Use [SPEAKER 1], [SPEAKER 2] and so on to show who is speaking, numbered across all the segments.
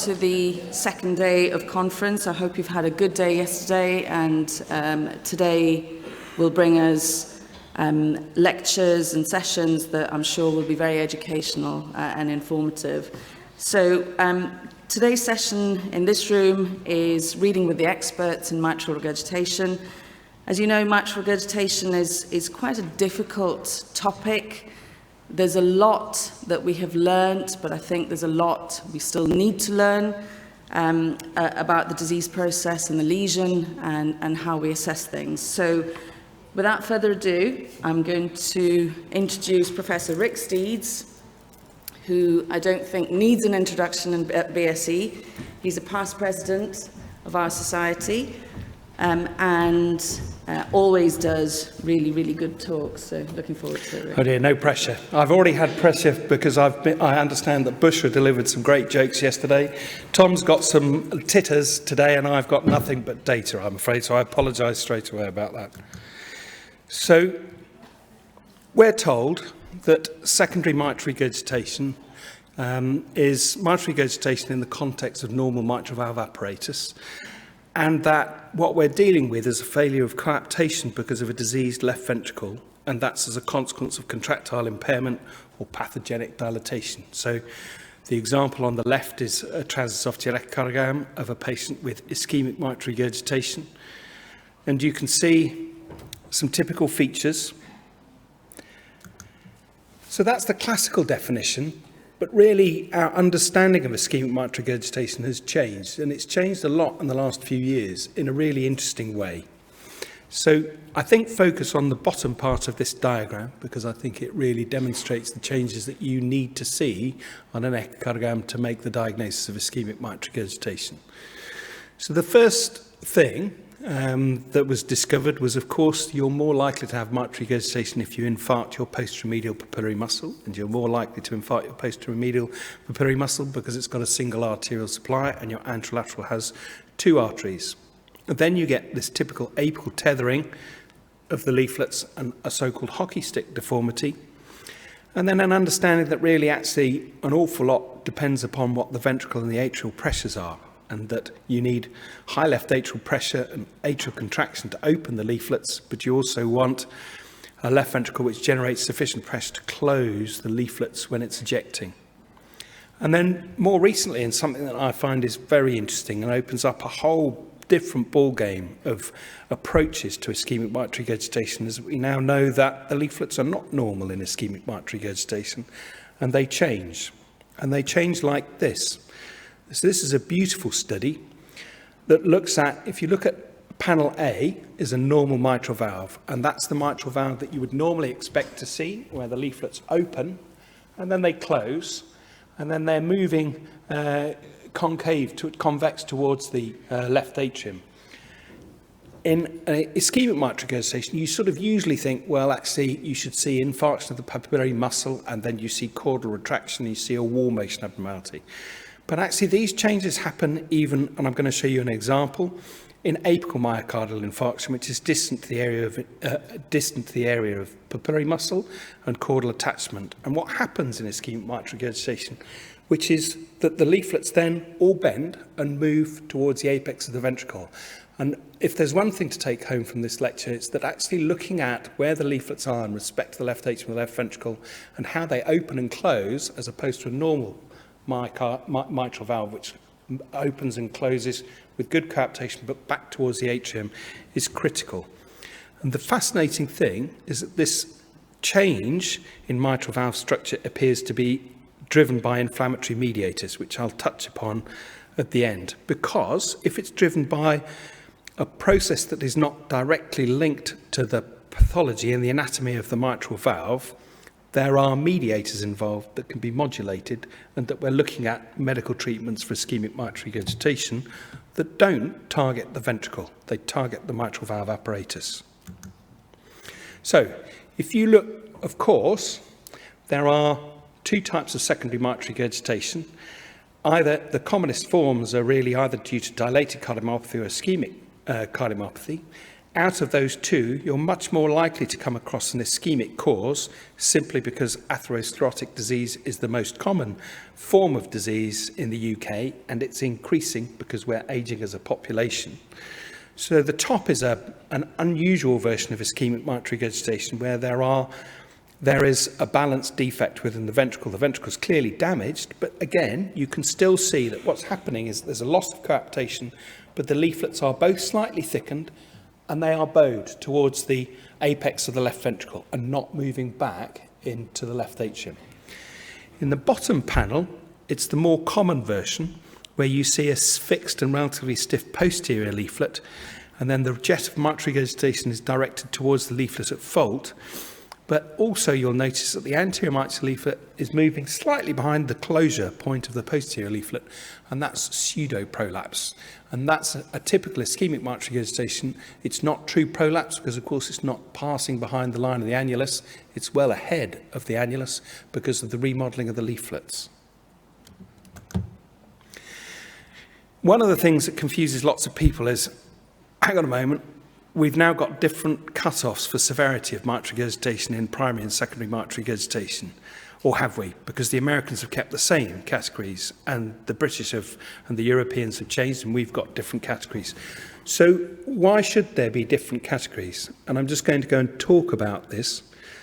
[SPEAKER 1] To the second day of conference. I hope you've had a good day yesterday, and today will bring us lectures and sessions that I'm sure will be very educational and informative. So today's session in this room is reading with the experts in mitral regurgitation. As you know, mitral regurgitation is quite a difficult topic. There's a lot that we have learned, but I think there's a lot we still need to learn about the disease process and the lesion and how we assess things. So without further ado, I'm going to introduce Professor Rick Steeds, who I don't think needs an introduction at BSE. He's a past president of our society and always does really, really good talks. So looking forward to it. Rick.
[SPEAKER 2] Oh dear, no pressure. I've already had pressure because I understand that Bushra delivered some great jokes yesterday. Tom's got some titters today and I've got nothing but data, I'm afraid. So I apologise straight away about that. So we're told that secondary mitral regurgitation is mitral regurgitation in the context of normal mitral valve apparatus, and that what we're dealing with is a failure of coaptation because of a diseased left ventricle, and that's as a consequence of contractile impairment or pathogenic dilatation. So the example on the left is a transesophageal echocardiogram of a patient with ischemic mitral regurgitation, and you can see some typical features. So that's the classical definition. But really, our understanding of ischemic mitral regurgitation has changed, and it's changed a lot in the last few years in a really interesting way. So I think focus on the bottom part of this diagram, because I think it really demonstrates the changes that you need to see on an echocardiogram to make the diagnosis of ischemic mitral regurgitation. So the first thing that was discovered was, of course, you're more likely to have mitral regurgitation if you infarct your posteromedial papillary muscle, and you're more likely to infarct your posteromedial papillary muscle because it's got a single arterial supply and your anterolateral has two arteries. And then you get this typical apical tethering of the leaflets and a so-called hockey stick deformity. And then an understanding that really actually an awful lot depends upon what the ventricle and the atrial pressures are, and that you need high left atrial pressure and atrial contraction to open the leaflets, but you also want a left ventricle which generates sufficient pressure to close the leaflets when it's ejecting. And then more recently, and something that I find is very interesting and opens up a whole different ballgame of approaches to ischemic mitral regurgitation, is that we now know that the leaflets are not normal in ischemic mitral regurgitation, and they change. And they change like this. So this is a beautiful study that looks at, if you look at panel A, is a normal mitral valve, and that's the mitral valve that you would normally expect to see, where the leaflets open, and then they close, and then they're moving convex towards the left atrium. In ischemic mitral regurgitation, you sort of usually think, well, actually, you should see infarction of the papillary muscle, and then you see caudal retraction, and you see a wall motion abnormality. But actually, these changes happen even, and I'm going to show you an example, in apical myocardial infarction, which is distant to the area of papillary muscle and caudal attachment. And what happens in ischemic mitral regurgitation, which is that the leaflets then all bend and move towards the apex of the ventricle. And if there's one thing to take home from this lecture, it's that actually looking at where the leaflets are in respect to the left atrium and the left ventricle and how they open and close, as opposed to a normal mitral valve, which opens and closes with good coaptation but back towards the atrium, is critical. And the fascinating thing is that this change in mitral valve structure appears to be driven by inflammatory mediators, which I'll touch upon at the end, because if it's driven by a process that is not directly linked to the pathology and the anatomy of the mitral valve, there are mediators involved that can be modulated, and that we're looking at medical treatments for ischemic mitral regurgitation that don't target the ventricle, they target the mitral valve apparatus. So, if you look, of course, there are two types of secondary mitral regurgitation. Either the commonest forms are really either due to dilated cardiomyopathy or ischemic cardiomyopathy. out of those two, you're much more likely to come across an ischemic cause, simply because atherosclerotic disease is the most common form of disease in the UK, and it's increasing because we're aging as a population. So the top is an unusual version of ischemic mitral regurgitation, where there is a balance defect within the ventricle. The ventricle is clearly damaged, but again, you can still see that what's happening is there's a loss of coaptation, but the leaflets are both slightly thickened, and they are bowed towards the apex of the left ventricle and not moving back into the left atrium. In the bottom panel, it's the more common version, where you see a fixed and relatively stiff posterior leaflet, and then the jet of mitral regurgitation is directed towards the leaflet at fault. But also you'll notice that the anterior mitral leaflet is moving slightly behind the closure point of the posterior leaflet, and that's pseudo-prolapse. And that's a typical ischemic mitral regurgitation. It's not true prolapse because, of course, it's not passing behind the line of the annulus. It's well ahead of the annulus because of the remodeling of the leaflets. One of the things that confuses lots of people is, hang on a moment, we've now got different cut-offs for severity of mitral regurgitation in primary and secondary mitral regurgitation. Or have we? Because the Americans have kept the same categories, and the British and the Europeans have changed, and we've got different categories. So why should there be different categories? And I'm just going to go and talk about this.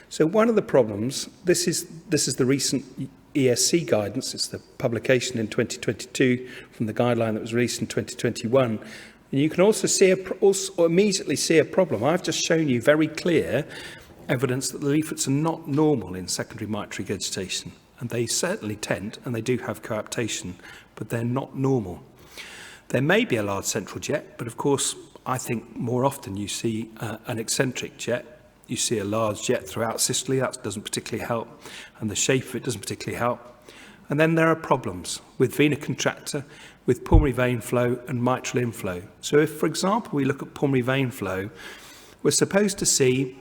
[SPEAKER 2] So one of the problems, this is the recent ESC guidance. It's the publication in 2022 from the guideline that was released in 2021. And you can also immediately see a problem. I've just shown you very clear evidence that the leaflets are not normal in secondary mitral regurgitation. And they certainly tend, and they do have coaptation, but they're not normal. There may be a large central jet, but of course, I think more often you see an eccentric jet. You see a large jet throughout systole, that doesn't particularly help, and the shape of it doesn't particularly help. And then there are problems with vena contracta, with pulmonary vein flow and mitral inflow. So if, for example, we look at pulmonary vein flow, we're supposed to see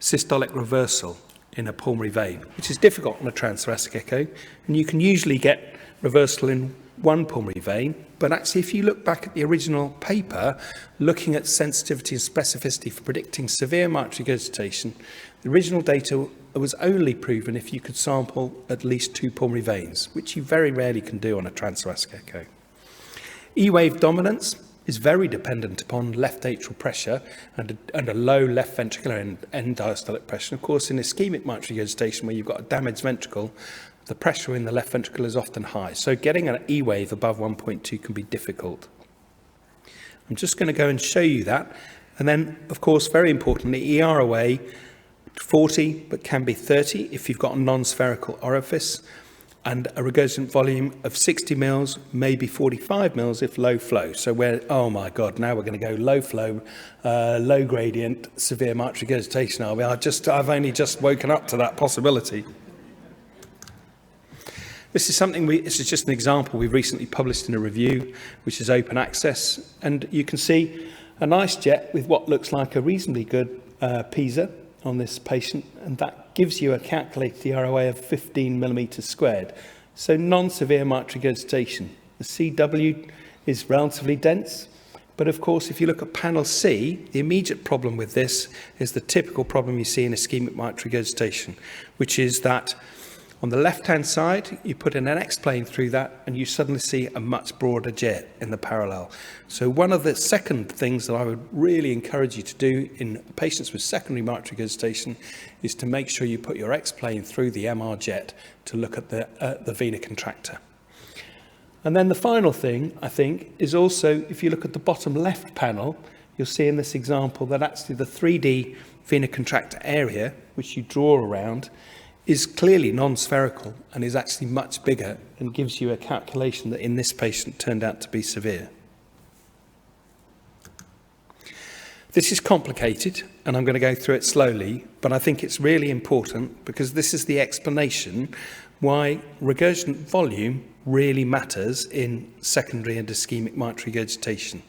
[SPEAKER 2] systolic reversal in a pulmonary vein, which is difficult on a transthoracic echo, and you can usually get reversal in one pulmonary vein, but actually if you look back at the original paper, looking at sensitivity and specificity for predicting severe mitral regurgitation, the original data was only proven if you could sample at least 2 pulmonary veins, which you very rarely can do on a transthoracic echo. E-wave dominance is very dependent upon left atrial pressure and a low left ventricular end diastolic pressure. Of course, in ischemic mitral regurgitation, where you've got a damaged ventricle, the pressure in the left ventricle is often high. So getting an E-wave above 1.2 can be difficult. I'm just going to go and show you that. And then, of course, very importantly, EROA 40, but can be 30 if you've got a non-spherical orifice, and a regurgitant volume of 60 mils, maybe 45 mils if low flow. So we're, oh my God, now we're going to go low flow, low gradient, severe mitral regurgitation, are we? I've only just woken up to that possibility. This is this is just an example we've recently published in a review, which is open access. And you can see a nice jet with what looks like a reasonably good PISA on this patient, and that gives you a calculated ROA of 15 millimeters squared. So non-severe mitral regurgitation. The CW is relatively dense, but of course, if you look at panel C, the immediate problem with this is the typical problem you see in ischemic mitral regurgitation, which is that on the left-hand side, you put in an X-plane through that, and you suddenly see a much broader jet in the parallel. So one of the second things that I would really encourage you to do in patients with secondary mitral regurgitation is to make sure you put your X-plane through the MR jet to look at the vena contracta. And then the final thing, I think, is also, if you look at the bottom left panel, you'll see in this example that actually the 3D vena contracta area, which you draw around, is clearly non-spherical and is actually much bigger and gives you a calculation that in this patient turned out to be severe. This is complicated, and I'm going to go through it slowly, but I think it's really important because this is the explanation why regurgitant volume really matters in secondary and ischemic mitral regurgitation.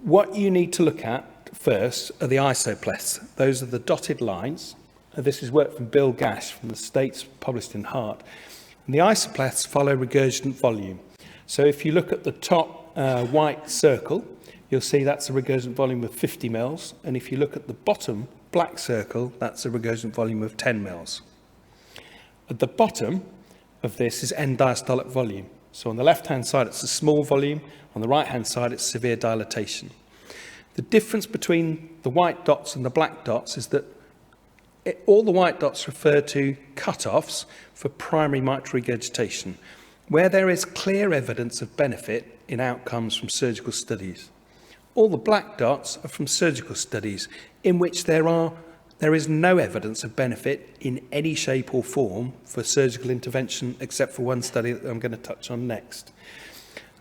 [SPEAKER 2] What you need to look at first are the isopleths. Those are the dotted lines. This is work from Bill Gash from the States, published in Heart. And the isopleths follow regurgitant volume. So if you look at the top white circle, you'll see that's a regurgitant volume of 50 mils. And if you look at the bottom black circle, that's a regurgitant volume of 10 mils. At the bottom of this is end diastolic volume. So on the left-hand side, it's a small volume. On the right-hand side, it's severe dilatation. The difference between the white dots and the black dots is that all the white dots refer to cut-offs for primary mitral regurgitation, where there is clear evidence of benefit in outcomes from surgical studies. All the black dots are from surgical studies in which there is no evidence of benefit in any shape or form for surgical intervention, except for one study that I'm going to touch on next.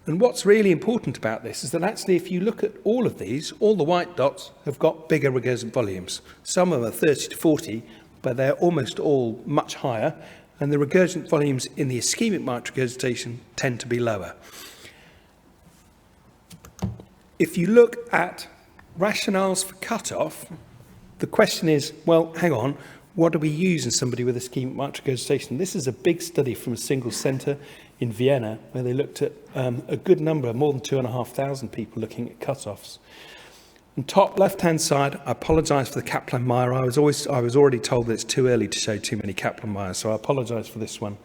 [SPEAKER 2] And what's really important about this is that actually if you look at all of these, all the white dots have got bigger regurgitant volumes. Some of them are 30 to 40, but they're almost all much higher, and the regurgitant volumes in the ischemic mitral regurgitation tend to be lower. If you look at rationales for cutoff, the question is, well, hang on, what do we use in somebody with ischemic mitral regurgitation? This is a big study from a single centre in Vienna, where they looked at a good number, more than 2,500 people looking at cutoffs. On top left-hand side, I apologise for the Kaplan-Meier. I was already told that it's too early to show too many Kaplan-Meier, so I apologise for this one.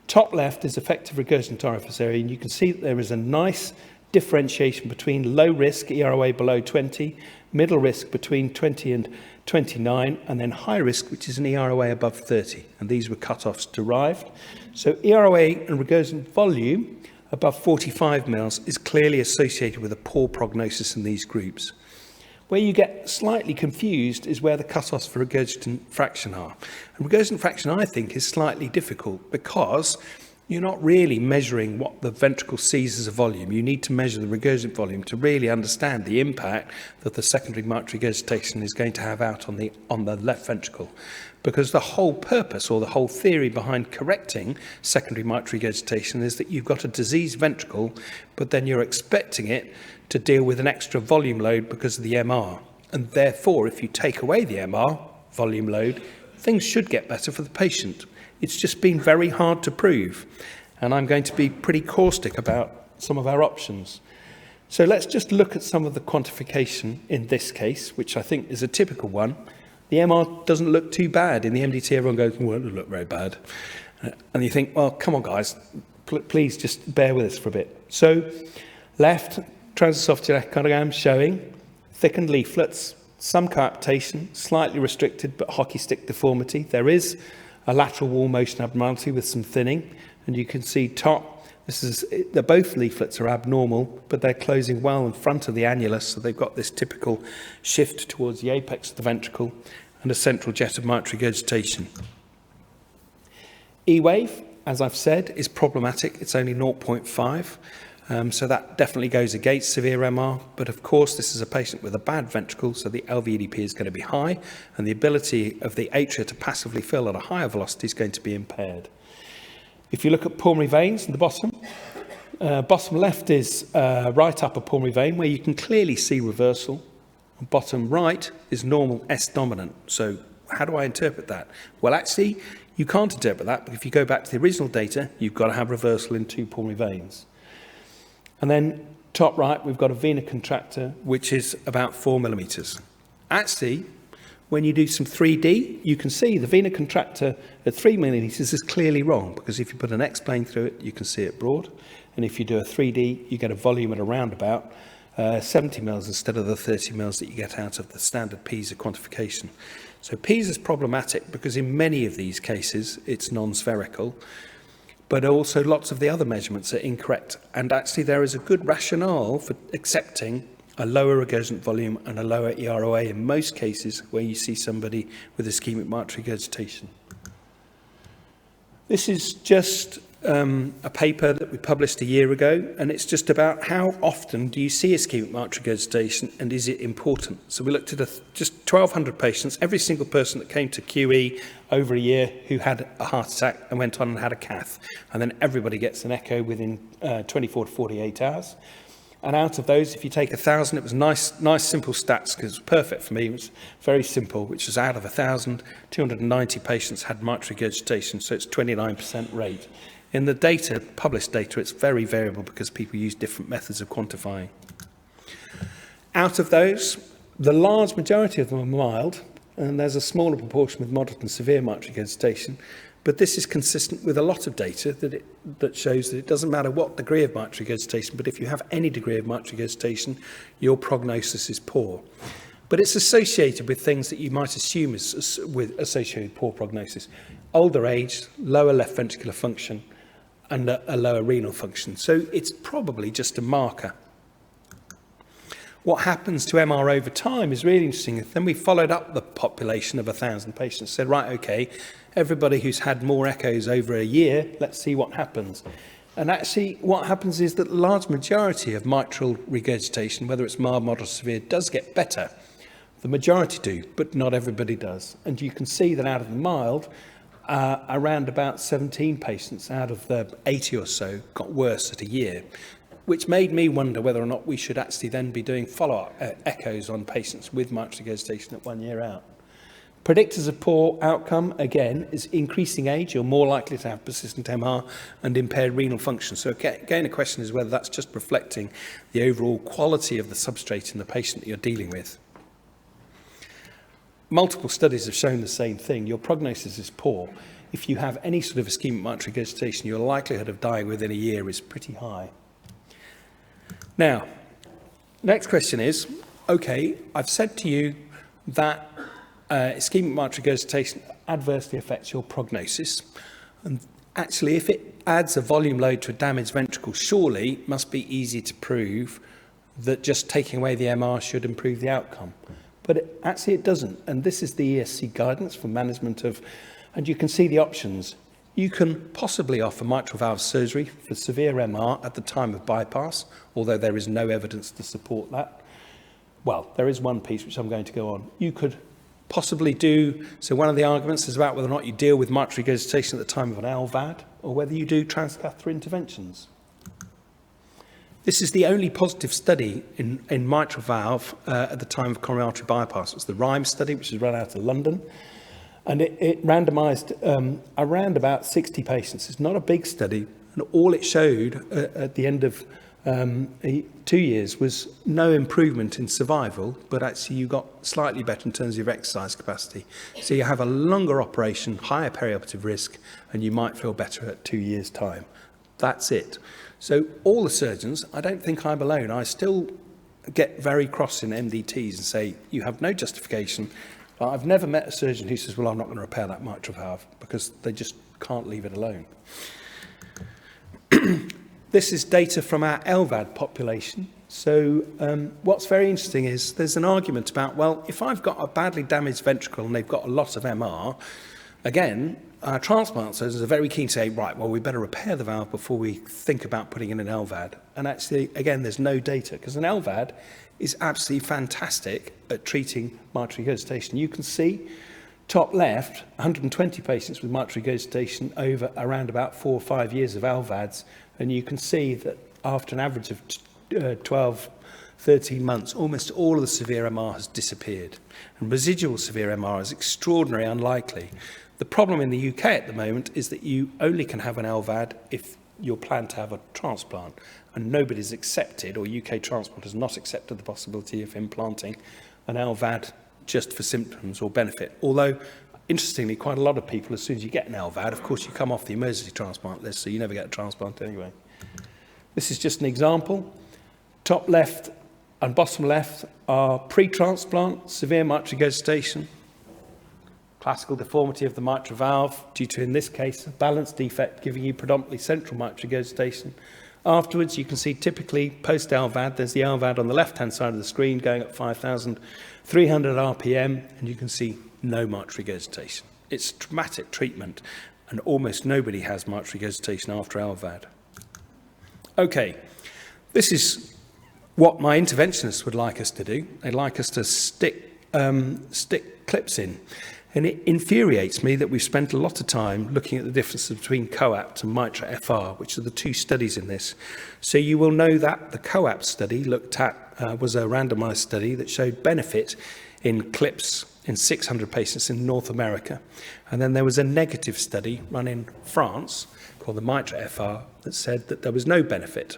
[SPEAKER 2] Top left is effective regurgitant orifice area, and you can see that there is a nice differentiation between low risk, EROA below 20, middle risk between 20 and 29, and then high risk, which is an EROA above 30. And these were cut-offs derived. So EROA and regurgitant volume above 45 mils is clearly associated with a poor prognosis in these groups. Where you get slightly confused is where the cut-offs for regurgitant fraction are. And regurgitant fraction, I think, is slightly difficult because you're not really measuring what the ventricle sees as a volume. You need to measure the regurgitant volume to really understand the impact that the secondary mitral regurgitation is going to have out on the left ventricle. Because the whole purpose or the whole theory behind correcting secondary mitral regurgitation is that you've got a diseased ventricle, but then you're expecting it to deal with an extra volume load because of the MR. And therefore, if you take away the MR volume load, things should get better for the patient. It's just been very hard to prove. And I'm going to be pretty caustic about some of our options. So let's just look at some of the quantification in this case, which I think is a typical one. The MR doesn't look too bad. In the MDT, everyone goes, well, it doesn't look very bad. And you think, well, come on, guys, please just bear with us for a bit. So left, transesophageal echocardiogram showing thickened leaflets, some coaptation, slightly restricted, but hockey stick deformity. There is a lateral wall motion abnormality with some thinning, and you can see top, both leaflets are abnormal, but they're closing well in front of the annulus, so they've got this typical shift towards the apex of the ventricle and a central jet of mitral regurgitation. E-wave, as I've said, is problematic. It's only 0.5. So that definitely goes against severe MR, but of course this is a patient with a bad ventricle, so the LVEDP is going to be high, and the ability of the atria to passively fill at a higher velocity is going to be impaired. If you look at pulmonary veins in the bottom left is right upper pulmonary vein, where you can clearly see reversal. Bottom right is normal S dominant. So how do I interpret that? Well, actually, you can't interpret that, but if you go back to the original data, you've got to have reversal in 2 pulmonary veins. And then top right, we've got a vena contracta, which is about 4 millimeters. Actually, when you do some 3D, you can see the vena contracta at 3 millimeters is clearly wrong, because if you put an X-plane through it, you can see it broad. And if you do a 3D, you get a volume at around about 70 mils instead of the 30 mils that you get out of the standard PISA quantification. So PISA is problematic because in many of these cases, it's non-spherical, but also lots of the other measurements are incorrect. And actually there is a good rationale for accepting a lower regurgitant volume and a lower EROA in most cases where you see somebody with ischemic mitral regurgitation. This is just a paper that we published a year ago, and it's just about how often do you see ischemic mitral regurgitation and is it important? So we looked at just 1,200 patients, every single person that came to QE over a year who had a heart attack and went on and had a cath. And then everybody gets an echo within 24 to 48 hours. And out of those, if you take 1,000, it was nice simple stats, because it was perfect for me. It was very simple, which was out of 1,000, 290 patients had mitral regurgitation, so it's 29% rate. In the data, published data, it's very variable because people use different methods of quantifying. Out of those, the large majority of them are mild, and there's a smaller proportion with moderate and severe mitral regurgitation. But this is consistent with a lot of data that shows that it doesn't matter what degree of mitral regurgitation, but if you have any degree of mitral regurgitation, your prognosis is poor. But it's associated with things that you might assume is associated with poor prognosis. Older age, lower left ventricular function, and a lower renal function. So it's probably just a marker. What happens to MR over time is really interesting. Then we followed up the population of 1,000 patients, said, right, okay, everybody who's had more echoes over a year, let's see what happens. And actually, what happens is that the large majority of mitral regurgitation, whether it's mild, moderate, or severe, does get better. The majority do, but not everybody does. And you can see that out of the mild, around about 17 patients out of the 80 or so got worse at a year, which made me wonder whether or not we should actually then be doing follow-up echoes on patients with mitral regurgitation at 1 year out. Predictors of poor outcome, again, is increasing age. You're more likely to have persistent MR and impaired renal function. So again, the question is whether that's just reflecting the overall quality of the substrate in the patient that you're dealing with. Multiple studies have shown the same thing. Your prognosis is poor. If you have any sort of ischemic mitral regurgitation, your likelihood of dying within a year is pretty high. Now, next question is, okay, I've said to you that ischemic mitral regurgitation adversely affects your prognosis. And actually, if it adds a volume load to a damaged ventricle, surely it must be easy to prove that just taking away the MR should improve the outcome. But actually it doesn't. And this is the ESC guidance for management of, and you can see the options. You can possibly offer mitral valve surgery for severe MR at the time of bypass, although there is no evidence to support that. Well, there is one piece which I'm going to go on. You could possibly do, so one of the arguments is about whether or not you deal with mitral regurgitation at the time of an LVAD, or whether you do transcatheter interventions. This is the only positive study in mitral valve at the time of coronary artery bypass. It was the RHYME study, which was run out of London. And it randomized around about 60 patients. It's not a big study. And all it showed at the end of 2 years was no improvement in survival, but actually you got slightly better in terms of your exercise capacity. So you have a longer operation, higher perioperative risk, and you might feel better at 2 years' time. That's it. So all the surgeons, I don't think I'm alone. I still get very cross in MDTs and say, you have no justification. But I've never met a surgeon who says, well, I'm not going to repair that mitral valve, because they just can't leave it alone. This is data from our LVAD population. So what's very interesting is there's an argument about, well, if I've got a badly damaged ventricle and they've got a lot of MR, again, our transplant surgeons are very keen to say, right, well, we better repair the valve before we think about putting in an LVAD. And actually, again, there's no data, because an LVAD is absolutely fantastic at treating mitral regurgitation. You can see, top left, 120 patients with mitral regurgitation over around about 4 or 5 years of LVADs, and you can see that after an average of 12, 13 months, almost all of the severe MR has disappeared. And residual severe MR is extraordinarily unlikely. The problem in the UK at the moment is that you only can have an LVAD if you're planned to have a transplant, and nobody's accepted, or UK Transport has not accepted the possibility of implanting an LVAD just for symptoms or benefit. Although, interestingly, quite a lot of people, as soon as you get an LVAD, of course, you come off the emergency transplant list, so you never get a transplant anyway. This is just an example. Top left and bottom left are pre-transplant, severe mitral regurgitation, classical deformity of the mitral valve due to, in this case, a balance defect giving you predominantly central mitral regurgitation. Afterwards, you can see typically post-LVAD, there's the LVAD on the left-hand side of the screen going at 5,300 RPM, and you can see no mitral regurgitation. It's traumatic treatment, and almost nobody has mitral regurgitation after LVAD. Okay, this is what my interventionists would like us to do. They'd like us to stick clips in. And it infuriates me that we've spent a lot of time looking at the differences between COAPT and MITRA FR, which are the two studies in this. So you will know that the COAPT study looked at was a randomized study that showed benefit in clips in 600 patients in North America. And then there was a negative study run in France, called the Mitral FR that said that there was no benefit.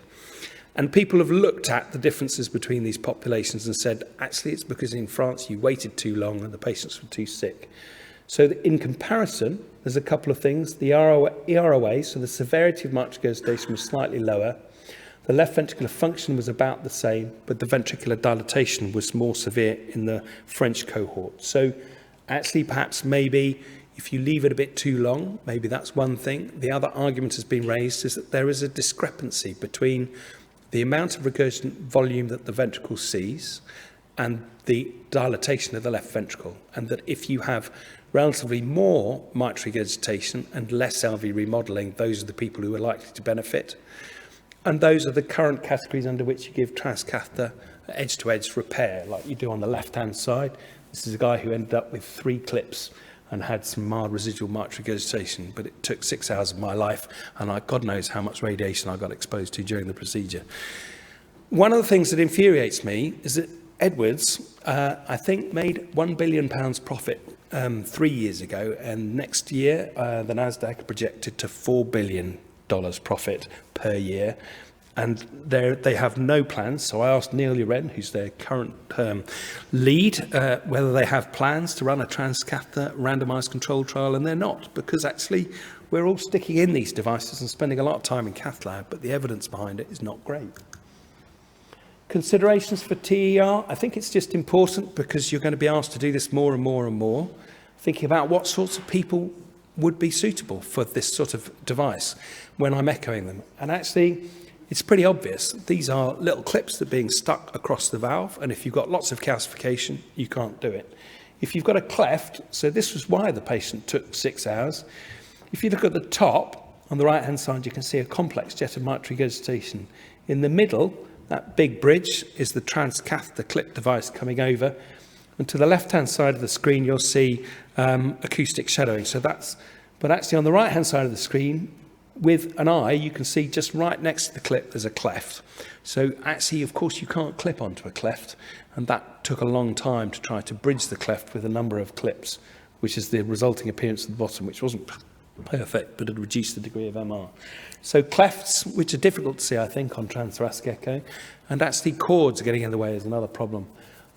[SPEAKER 2] And people have looked at the differences between these populations and said, actually, it's because in France you waited too long and the patients were too sick. So in comparison, there's a couple of things. The EROA, so the severity of mitral regurgitation was slightly lower. The left ventricular function was about the same, but the ventricular dilatation was more severe in the French cohort. So actually, perhaps maybe if you leave it a bit too long, maybe that's one thing. The other argument has been raised is that there is a discrepancy between the amount of regurgitant volume that the ventricle sees and the dilatation of the left ventricle, and that if you have relatively more mitral regurgitation and less LV remodeling, those are the people who are likely to benefit. And those are the current categories under which you give transcatheter edge-to-edge repair, like you do on the left-hand side. This is a guy who ended up with 3 clips and had some mild residual mitral regurgitation, but it took 6 hours of my life, and God knows how much radiation I got exposed to during the procedure. One of the things that infuriates me is that Edwards, I think, made £1 billion profit 3 years ago, and next year the Nasdaq projected to $4 billion profit per year, and they have no plans. So I asked Neil Uren, who's their current lead, whether they have plans to run a transcatheter randomized controlled trial, and they're not, because actually we're all sticking in these devices and spending a lot of time in cath lab, but the evidence behind it is not great. Considerations for TER, I think it's just important because you're going to be asked to do this more and more and more, thinking about what sorts of people would be suitable for this sort of device when I'm echoing them. And actually, it's pretty obvious. These are little clips that are being stuck across the valve, and if you've got lots of calcification, you can't do it. If you've got a cleft, so this was why the patient took 6 hours. If you look at the top, on the right-hand side, you can see a complex jet of mitral regurgitation. In the middle, that big bridge is the transcatheter clip device coming over. And to the left-hand side of the screen, you'll see acoustic shadowing. But actually on the right-hand side of the screen, with an eye, you can see just right next to the clip, there's a cleft. So actually, of course, you can't clip onto a cleft. And that took a long time to try to bridge the cleft with a number of clips, which is the resulting appearance at the bottom, which wasn't perfect, but it reduced the degree of MR. So clefts, which are difficult to see, I think, on transthoracic echo, and actually cords are getting in the way is another problem.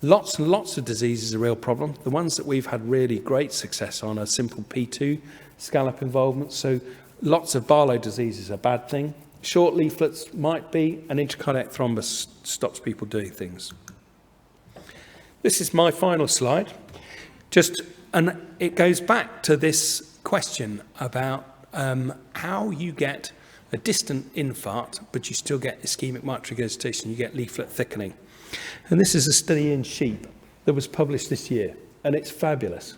[SPEAKER 2] Lots and lots of diseases are a real problem. The ones that we've had really great success on are simple P2 scallop involvement. So lots of Barlow disease is a bad thing. Short leaflets might be. An intracardiac thrombus stops people doing things. This is my final slide. And it goes back to this question about how you get a distant infarct, but you still get ischemic mitral regurgitation, you get leaflet thickening. And this is a study in sheep that was published this year, and it's fabulous.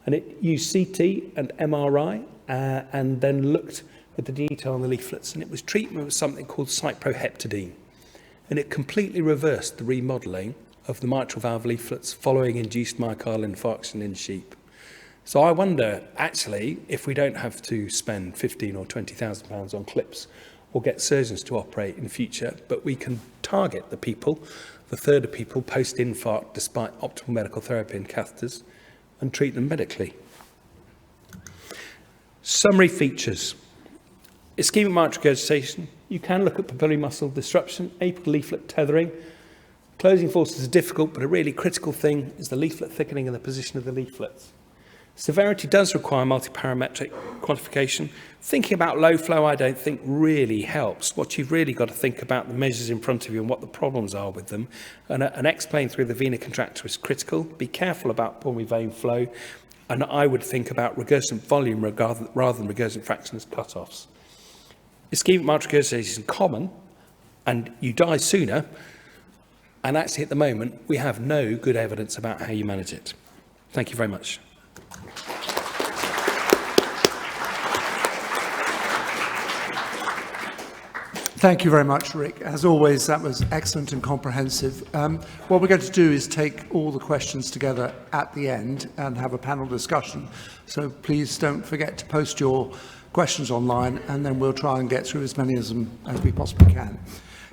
[SPEAKER 2] And it used CT and MRI and then looked at the detail on the leaflets, and it was treatment with something called cyproheptadine. And it completely reversed the remodeling of the mitral valve leaflets following induced myocardial infarction in sheep. So I wonder, actually, if we don't have to spend 15 or 20,000 pounds on clips or get surgeons to operate in future, but we can target the people, the third of people post-infarct despite optimal medical therapy and catheters, and treat them medically. Summary features. Ischemic mitral regurgitation. You can look at papillary muscle disruption, apical leaflet tethering. Closing forces are difficult, but a really critical thing is the leaflet thickening and the position of the leaflets. Severity does require multiparametric quantification. Thinking about low flow, I don't think really helps. What you've really got to think about the measures in front of you and what the problems are with them. And explain through the vena contractor is critical. Be careful about pulmonary vein flow. And I would think about regurgitant volume rather than regurgitant fraction as cutoffs. Ischemic mitral regurgitation is common, and you die sooner. And actually, at the moment, we have no good evidence about how you manage it. Thank you very much.
[SPEAKER 3] Thank you very much, Rick. As always, that was excellent and comprehensive. What we're going to do is take all the questions together at the end and have a panel discussion. So please don't forget to post your questions online, and then we'll try and get through as many of them as we possibly can.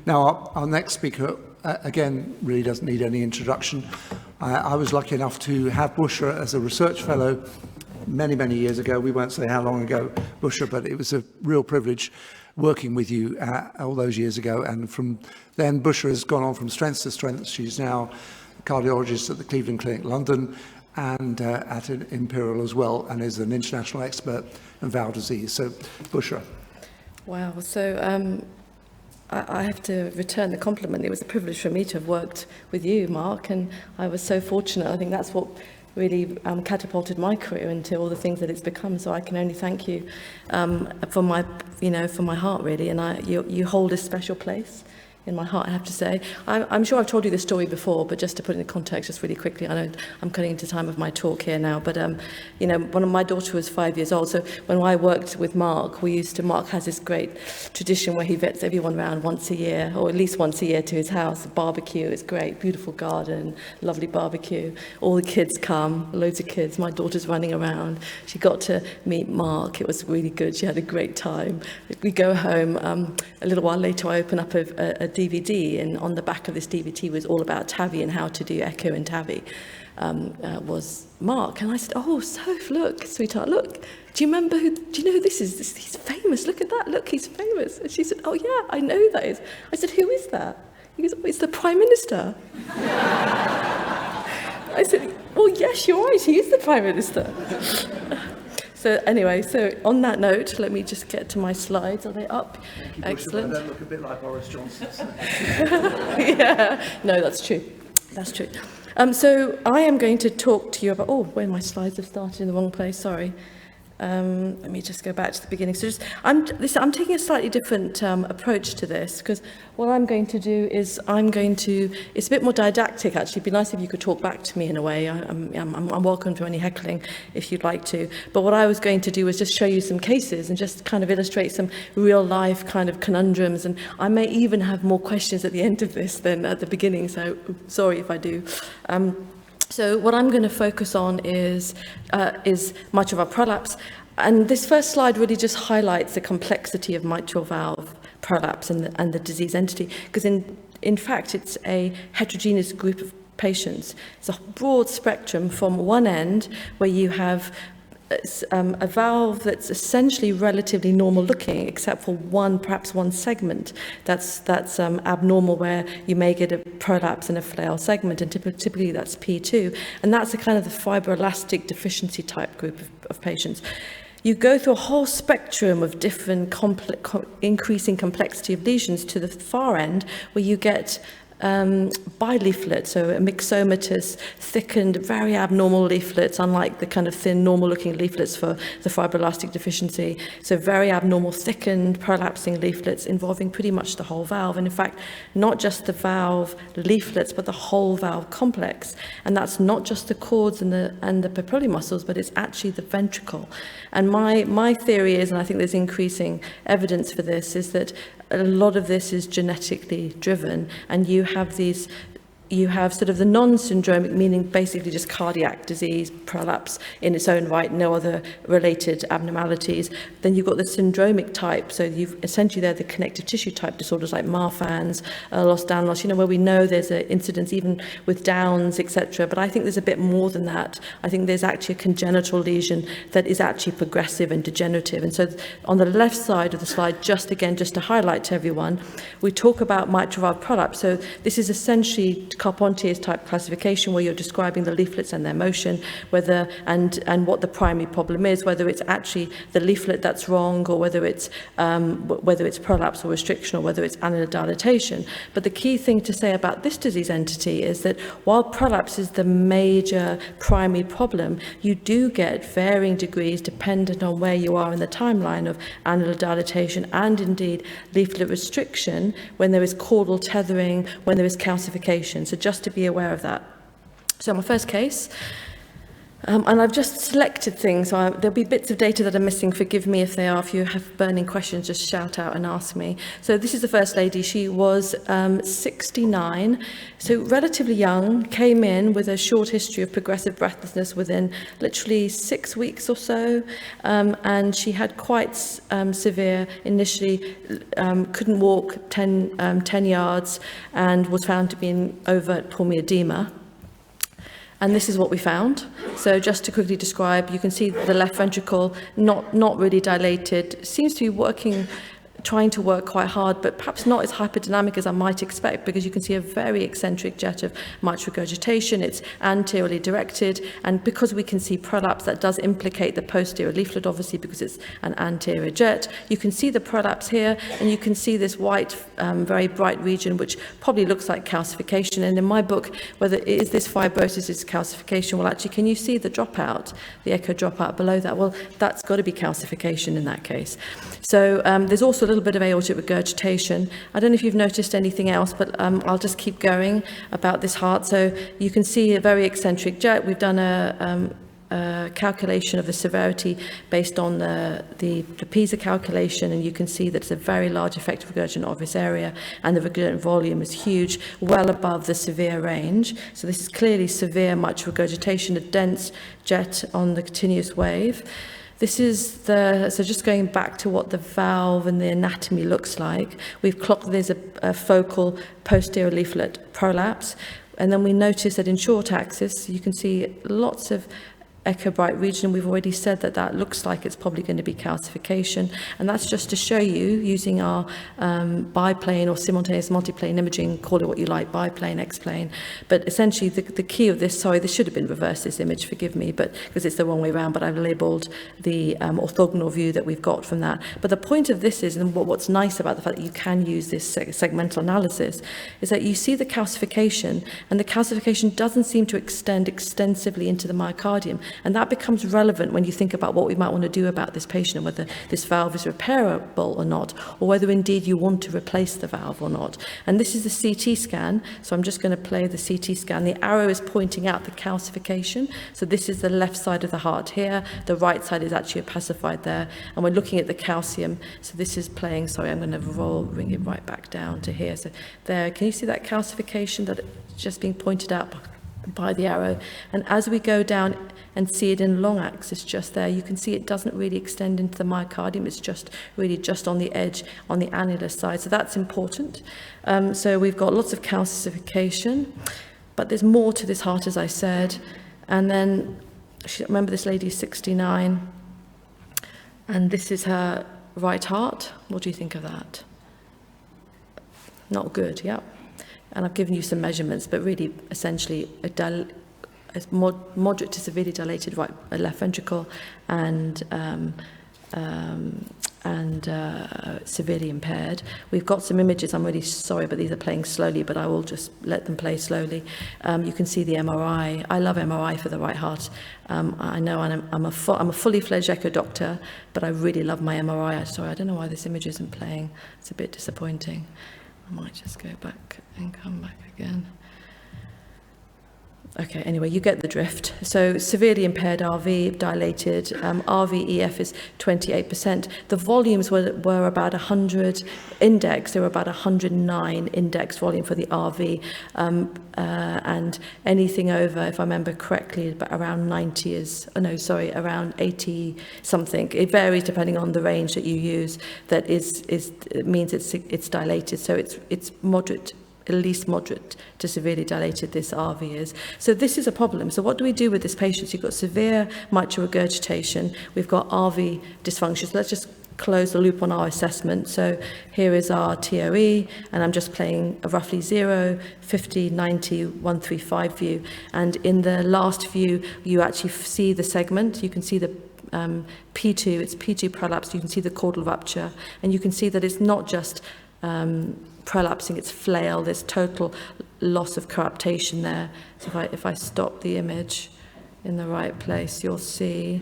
[SPEAKER 3] Now, our next speaker, again, really doesn't need any introduction. I was lucky enough to have Bushra as a research fellow many, many years ago. We won't say how long ago, Bushra, but it was a real privilege working with you all those years ago. And from then, Bushra has gone on from strength to strength. She's now a cardiologist at the Cleveland Clinic, London, and at Imperial as well, and is an international expert in valve disease. So, Bushra.
[SPEAKER 4] Wow. So I have to return the compliment. It was a privilege for me to have worked with you, Mark, and I was so fortunate. I think that's what really catapulted my career into all the things that it's become. So I can only thank you for my heart, really. And you hold a special place in my heart, I have to say. I'm sure I've told you this story before, but just to put it in context, just really quickly, I know I'm cutting into time of my talk here now, but when my daughter was 5 years old, so when I worked with Mark, Mark has this great tradition where he vets everyone around once a year, or at least once a year, to his house, a barbecue. It's great, beautiful garden, lovely barbecue. All the kids come, loads of kids. My daughter's running around. She got to meet Mark. It was really good. She had a great time. We go home. A little while later, I open up a DVD, and on the back of this DVD was all about TAVI and how to do echo in TAVI. Was Mark, and I said, "Oh, Soph, look, sweetheart, look. Do you know who this is? He's famous. Look at that. Look, he's famous." And she said, "Oh yeah, I know who that is." I said, "Who is that?" He goes, "Oh, it's the Prime Minister." I said, "Oh yes, you're right. He is the Prime Minister." So anyway, so on that note, let me just get to my slides. Are they up? Excellent.
[SPEAKER 3] They don't look a bit like Boris Johnson.
[SPEAKER 4] Yeah, no, that's true. That's true. So I am going to talk to you about, where my slides have started in the wrong place, sorry. Let me just go back to the beginning. So I'm taking a slightly different approach to this, because what I'm going to do is it's a bit more didactic actually. It'd be nice if you could talk back to me in a way. I'm welcome to any heckling if you'd like to. But what I was going to do was just show you some cases and just kind of illustrate some real life kind of conundrums. And I may even have more questions at the end of this than at the beginning, so sorry if I do. So what I'm going to focus on is mitral valve prolapse. And this first slide really just highlights the complexity of mitral valve prolapse and the disease entity, because in fact it's a heterogeneous group of patients. It's a broad spectrum from one end where you have a valve that's essentially relatively normal looking, except for perhaps one segment that's abnormal, where you may get a prolapse in a flail segment, and typically that's P2, and that's a kind of the fibroelastic deficiency type group of patients. You go through a whole spectrum of different increasing complexity of lesions to the far end, where you get bileaflet, so a myxomatous, thickened, very abnormal leaflets, unlike the kind of thin, normal-looking leaflets for the fibroelastic deficiency. So very abnormal, thickened, prolapsing leaflets involving pretty much the whole valve, and in fact, not just the valve leaflets, but the whole valve complex. And that's not just the cords and the papillary muscles, but it's actually the ventricle. And my theory is, and I think there's increasing evidence for this, is that a lot of this is genetically driven, and you have sort of the non-syndromic, meaning basically just cardiac disease, prolapse in its own right, no other related abnormalities. Then you've got the syndromic type, so you've essentially they're the connective tissue type disorders like Marfan's, loss-down loss, where we know there's an incidence even with Downs, etc. But I think there's a bit more than that. I think there's actually a congenital lesion that is actually progressive and degenerative. And so on the left side of the slide, just to highlight to everyone, we talk about mitral valve prolapse. So this is essentially Carpentier's type classification, where you're describing the leaflets and their motion, and what the primary problem is, whether it's actually the leaflet that's wrong, or whether it's prolapse or restriction, or whether it's annular dilatation. But the key thing to say about this disease entity is that while prolapse is the major primary problem, you do get varying degrees dependent on where you are in the timeline of annular dilatation and indeed leaflet restriction, when there is caudal tethering, when there is calcification. So just to be aware of that. So my first case, and I've just selected things, so there'll be bits of data that are missing. Forgive me if they are. If you have burning questions, just shout out and ask me. So this is the first lady. She was 69, so relatively young, came in with a short history of progressive breathlessness within literally 6 weeks or so, and she had quite severe, initially couldn't walk 10 yards, and was found to be in overt pulmonary edema. And this is what we found. So just to quickly describe, you can see the left ventricle not really dilated, seems to be working, trying to work quite hard, but perhaps not as hyperdynamic as I might expect, because you can see a very eccentric jet of mitral regurgitation. It's anteriorly directed, and because we can see prolapse, that does implicate the posterior leaflet, obviously, because it's an anterior jet. You can see the prolapse here, and you can see this white, very bright region, which probably looks like calcification. And in my book, whether is this fibrosis, is calcification? Well, actually, can you see the dropout, the echo dropout below that? Well, that's got to be calcification in that case. So there's also a little bit of aortic regurgitation. I don't know if you've noticed anything else, but I'll just keep going about this heart. So you can see a very eccentric jet. We've done a calculation of the severity based on the PISA calculation, and you can see that it's a very large effective regurgitant of this area, and the regurgitant volume is huge, well above the severe range. So this is clearly severe mitral regurgitation, a dense jet on the continuous wave. This is so just going back to what the valve and the anatomy looks like, we've clocked there's a focal posterior leaflet prolapse, and then we notice that in short axis, you can see lots of echo bright region. We've already said that that looks like it's probably going to be calcification, and that's just to show you using our biplane or simultaneous multiplane imaging, call it what you like, biplane, X-plane, but essentially the key of this, sorry, this should have been reversed, this image, forgive me, but because it's the wrong way around, but I've labelled the orthogonal view that we've got from that. But the point of this is, and what's nice about the fact that you can use this segmental analysis, is that you see the calcification, and the calcification doesn't seem to extend extensively into the myocardium. And that becomes relevant when you think about what we might want to do about this patient, and whether this valve is repairable or not, or whether indeed you want to replace the valve or not. And this is the CT scan, so I'm just going to play the CT scan. The arrow is pointing out the calcification, so this is the left side of the heart here, the right side is actually opacified there, and we're looking at the calcium, so this is playing, sorry, I'm going to bring it right back down to here. So there, can you see that calcification that it's just being pointed out by the arrow? And as we go down and see it in long axis just there, you can see it doesn't really extend into the myocardium, it's just really just on the edge, on the annular side, so that's important. So we've got lots of calcification, but there's more to this heart, as I said. And then, remember, this lady is 69, and this is her right heart. What do you think of that? Not good, yeah. And I've given you some measurements, but really, essentially, a moderate to severely dilated left ventricle, and severely impaired. We've got some images. I'm really sorry, but these are playing slowly, but I will just let them play slowly. You can see the MRI. I love MRI for the right heart. I know I'm a fully fledged echo doctor, but I really love my MRI. Sorry, I don't know why this image isn't playing. It's a bit disappointing. I might just go back and come back again. Okay, anyway, you get the drift. So severely impaired RV, dilated, RV-EF is 28%. The volumes were about 100 index. There were about 109 index volume for the RV, and anything over, if I remember correctly, about around 90 is, around 80 something. It varies depending on the range that you use. That it means it's dilated. So it's moderate, at least moderate to severely dilated, this RV is. So this is a problem. So what do we do with this patient? So you've got severe mitral regurgitation, we've got RV dysfunction. So let's just close the loop on our assessment. So here is our TOE, and I'm just playing a roughly 0, 50, 90, 135 view. And in the last view, you actually see the segment. You can see the P2, it's P2 prolapse. You can see the caudal rupture, and you can see that it's not just prolapsing, it's flail, there's total loss of coaptation there. So if I stop the image in the right place, you'll see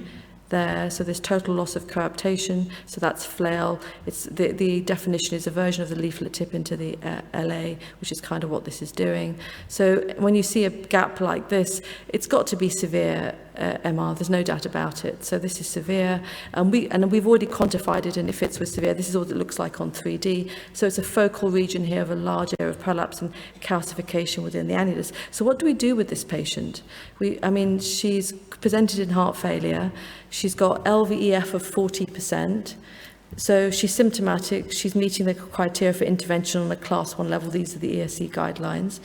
[SPEAKER 4] there, so there's total loss of coaptation, so that's flail. It's the definition is a version of the leaflet tip into the LA, which is kind of what this is doing. So when you see a gap like this, it's got to be severe MR, there's no doubt about it. So this is severe, and we've already quantified it, and it fits with severe. This is what it looks like on 3D. So it's a focal region here of a large area of prolapse and calcification within the annulus. So what do we do with this patient? She's presented in heart failure. She's got LVEF of 40%. So she's symptomatic, she's meeting the criteria for intervention on a class 1 level. These are the ESC guidelines.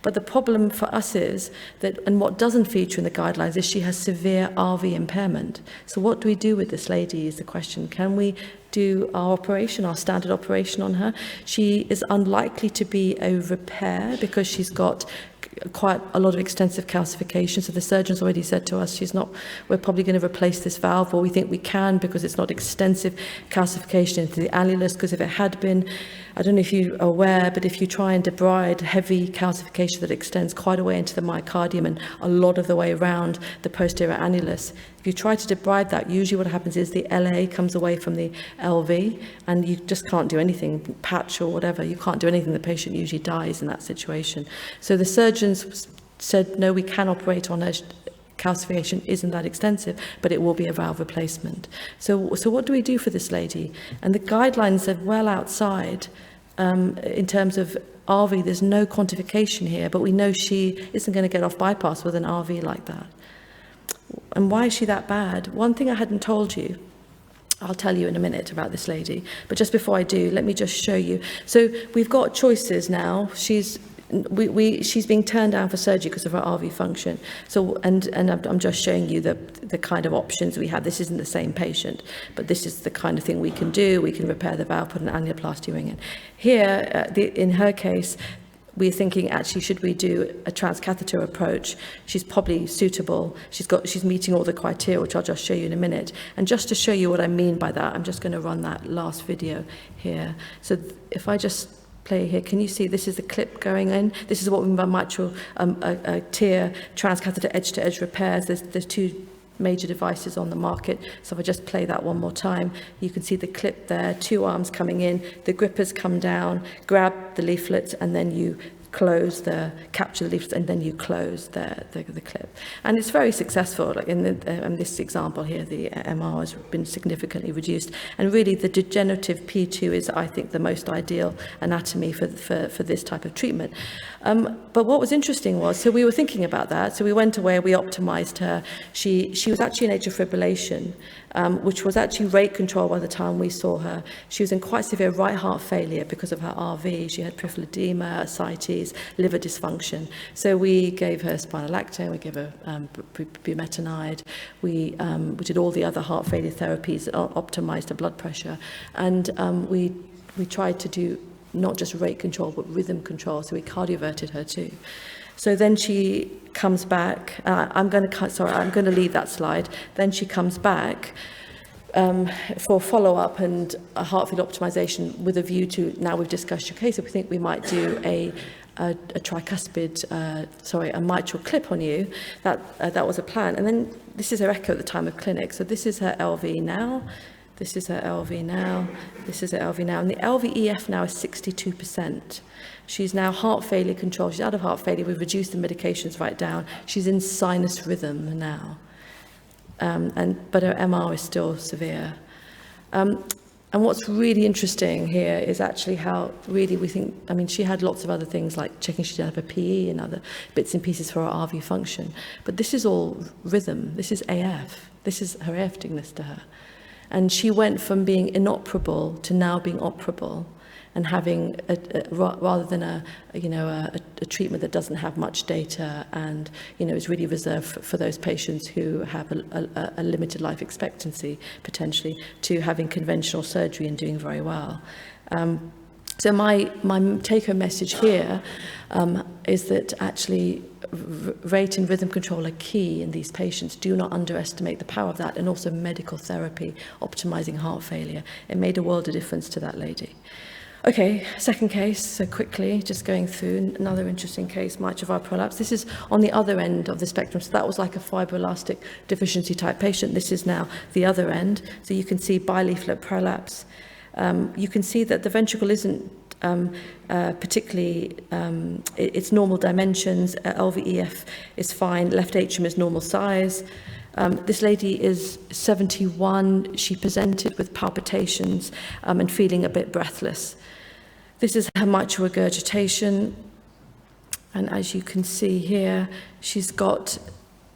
[SPEAKER 4] But the problem for us is that, and what doesn't feature in the guidelines, is she has severe RV impairment. So what do we do with this lady is the question. Can we do our operation, our standard operation on her? She is unlikely to be a repair because she's got quite a lot of extensive calcification. So the surgeon's already said to us, we're probably going to replace this valve, or we think we can because it's not extensive calcification into the annulus, because if it had been, I don't know if you're aware, but if you try and debride heavy calcification that extends quite a way into the myocardium and a lot of the way around the posterior annulus, if you try to debride that, usually what happens is the LA comes away from the LV and you just can't do anything, patch or whatever, you can't do anything. The patient usually dies in that situation. So the surgeons said, no, we can operate on her. Calcification isn't that extensive, but it will be a valve replacement. So what do we do for this lady? And the guidelines are well outside in terms of RV. There's no quantification here, but we know she isn't going to get off bypass with an RV like that. And why is she that bad? One thing I hadn't told you, I'll tell you in a minute about this lady, but just before I do, let me just show you. So we've got choices now. She's being turned down for surgery because of her RV function. So, and I'm just showing you the kind of options we have. This isn't the same patient, but this is the kind of thing we can do. We can repair the valve, put an annuloplasty ring in. Here, in her case, we're thinking, actually, should we do a transcatheter approach? She's probably suitable. She's meeting all the criteria, which I'll just show you in a minute. And just to show you what I mean by that, I'm just going to run that last video here. So if I just play here, can you see this is the clip going in? This is what we mean by mitral tear transcatheter edge-to-edge repairs. There's two major devices on the market. So if I just play that one more time, you can see the clip there, two arms coming in, the grippers come down, grab the leaflets, and then you capture the leaflets, and then you close the clip. And it's very successful. Like in this example here, the MR has been significantly reduced. And really the degenerative P2 is, I think, the most ideal anatomy for this type of treatment. But what was interesting was, so we were thinking about that. So we went away, we optimized her. She was actually in atrial fibrillation, which was actually rate control by the time we saw her. She was in quite severe right heart failure because of her RV. She had peripheral edema, ascites, liver dysfunction. So we gave her spironolactone, we gave her bumetanide, we did all the other heart failure therapies, optimized her blood pressure, and we tried to do not just rate control but rhythm control, so we cardioverted her too. So then she comes back, I'm going to leave that slide. Then she comes back for follow-up and a heart failure optimization with a view to, now we've discussed your case, so we think we might do a tricuspid, a mitral clip on you. That was a plan. And then this is her echo at the time of clinic. So this is her LV now. This is her LV now. This is her LV now. And the LVEF now is 62%. She's now heart failure control. She's out of heart failure. We've reduced the medications right down. She's in sinus rhythm now. But her MR is still severe. And what's really interesting here is actually how really we think, I mean, she had lots of other things like checking she didn't have a PE and other bits and pieces for her RV function. But this is all rhythm. This is AF. This is her AF digness to her. And she went from being inoperable to now being operable, and having rather than a treatment that doesn't have much data and is really reserved for those patients who have a limited life expectancy potentially, to having conventional surgery and doing very well. So my take-home message here is that actually rate and rhythm control are key in these patients. Do not underestimate the power of that, and also medical therapy, optimizing heart failure. It made a world of difference to that lady. Okay, second case, so quickly, just going through another interesting case, mitral valve prolapse. This is on the other end of the spectrum, so that was like a fibroelastic deficiency type patient. This is now the other end, so you can see bileaflet prolapse. You can see that the ventricle isn't particularly, it's normal dimensions, LVEF is fine, left atrium is normal size. This lady is 71, she presented with palpitations and feeling a bit breathless. This is her mitral regurgitation, and as you can see here, she's got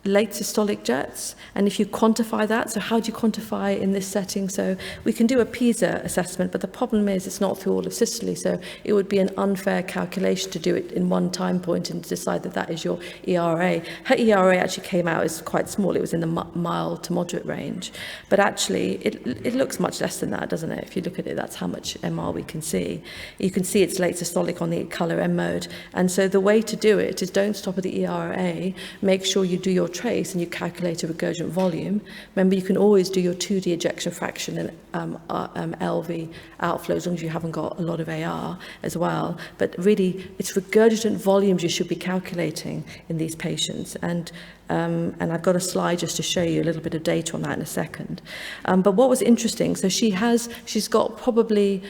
[SPEAKER 4] late systolic jets, and if you quantify that, so how do you quantify it in this setting? So we can do a PISA assessment, but the problem is it's not through all of systole, so it would be an unfair calculation to do it in one time point and decide that that is your ERA. Her ERA actually came out as quite small. It was in the mild to moderate range, but actually it looks much less than that, doesn't it? If you look at it, that's how much MR we can see. You can see it's late systolic on the colour M mode, and so the way to do it is don't stop at the ERA, make sure you do your trace and you calculate a regurgent volume. Remember, you can always do your 2D ejection fraction and LV outflow as long as you haven't got a lot of AR as well. But really, it's regurgitant volumes you should be calculating in these patients. And I've got a slide just to show you a little bit of data on that in a second. But what was interesting, so she's got probably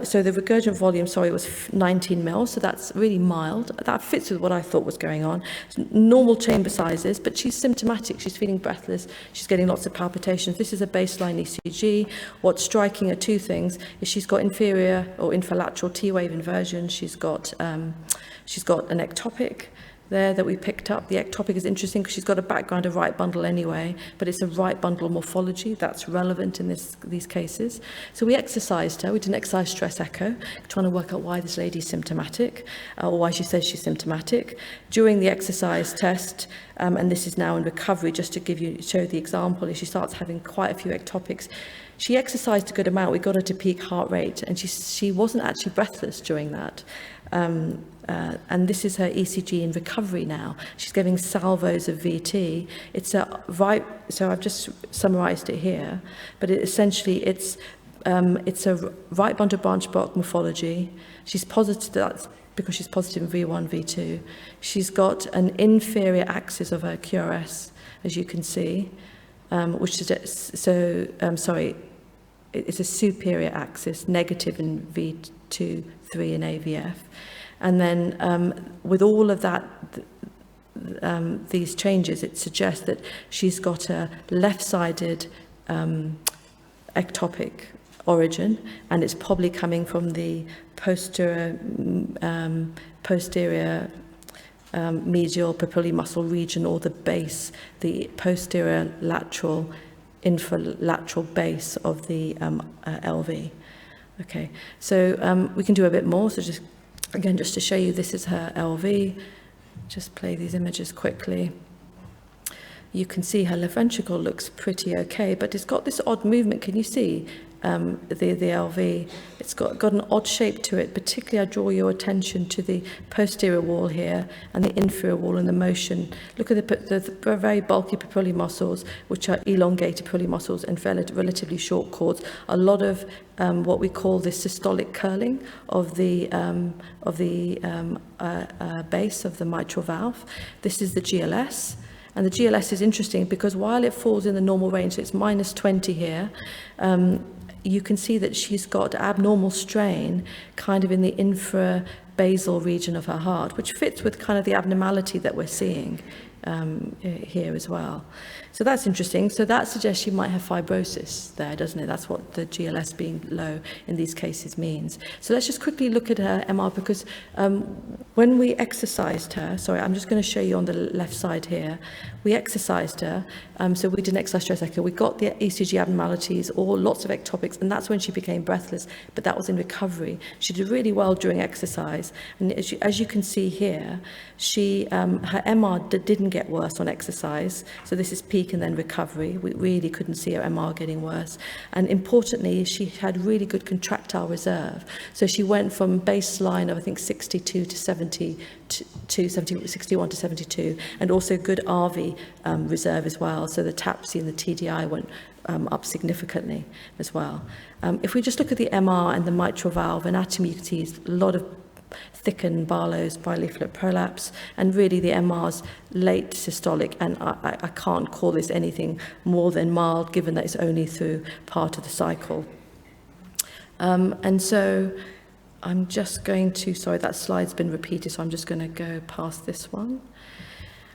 [SPEAKER 4] so the regurgent volume, was 19 mils, so that's really mild. That fits with what I thought was going on. Normal chamber sizes, but she's symptomatic. She's feeling breathless. She's getting lots of palpitations. This is a baseline ECG. What's striking are two things: is she's got inferior or infralateral T-wave inversion. She's got an ectopic there that we picked up. The ectopic is interesting because she's got a background of right bundle anyway, but it's a right bundle morphology that's relevant in these cases. So we exercised her. We did an exercise stress echo, trying to work out why this lady's symptomatic, or why she says she's symptomatic. During the exercise test, and this is now in recovery, just to show the example, is she starts having quite a few ectopics. She exercised a good amount. We got her to peak heart rate, and she wasn't actually breathless during that. And this is her ECG in recovery now. She's giving salvos of VT. So I've just summarized it here, but essentially it's a right bundle branch block morphology. She's positive, that's because she's positive in V1, V2. She's got an inferior axis of her QRS, as you can see, which is, it's a superior axis, negative in V2, 3 in AVF. And then with all of that, these changes, it suggests that she's got a left-sided ectopic origin, and it's probably coming from the posterior medial papillae muscle region, or the base, the posterior lateral, infralateral base of the LV. Okay, so we can do a bit more. So just to show you, this is her LV. Just play these images quickly. You can see her left ventricle looks pretty okay, but it's got this odd movement. Can you see the LV? It's got an odd shape to it. Particularly, I draw your attention to the posterior wall here and the inferior wall and the motion. Look at the very bulky papillae muscles, which are elongated papillae muscles and relatively short chords. A lot of what we call the systolic curling of the base of the mitral valve. This is the GLS. And the GLS is interesting because while it falls in the normal range, so it's minus 20 here, you can see that she's got abnormal strain kind of in the infrabasal region of her heart, which fits with kind of the abnormality that we're seeing here as well. So that's interesting. So that suggests she might have fibrosis there, doesn't it? That's what the GLS being low in these cases means. So let's just quickly look at her MR, because when we exercised her, sorry, I'm just going to show you on the left side here. We exercised her, so we did an exercise stress echo. We got the ECG abnormalities, or lots of ectopics, and that's when she became breathless, but that was in recovery. She did really well during exercise, and as you can see here, her MR didn't get worse on exercise, so this is peak and then recovery. We really couldn't see her MR getting worse. And importantly, she had really good contractile reserve. So she went from baseline of, I think, 62 to 70 to 61 to 72, and also good RV reserve as well. So the TAPSE and the TDI went up significantly as well. If we just look at the MR and the mitral valve anatomy, you can see a lot of thickened Barlow's bileaflet prolapse, and really the MR's late systolic, and I can't call this anything more than mild, given that it's only through part of the cycle. And so I'm just going to, sorry, that slide's been repeated, so I'm just going to go past this one.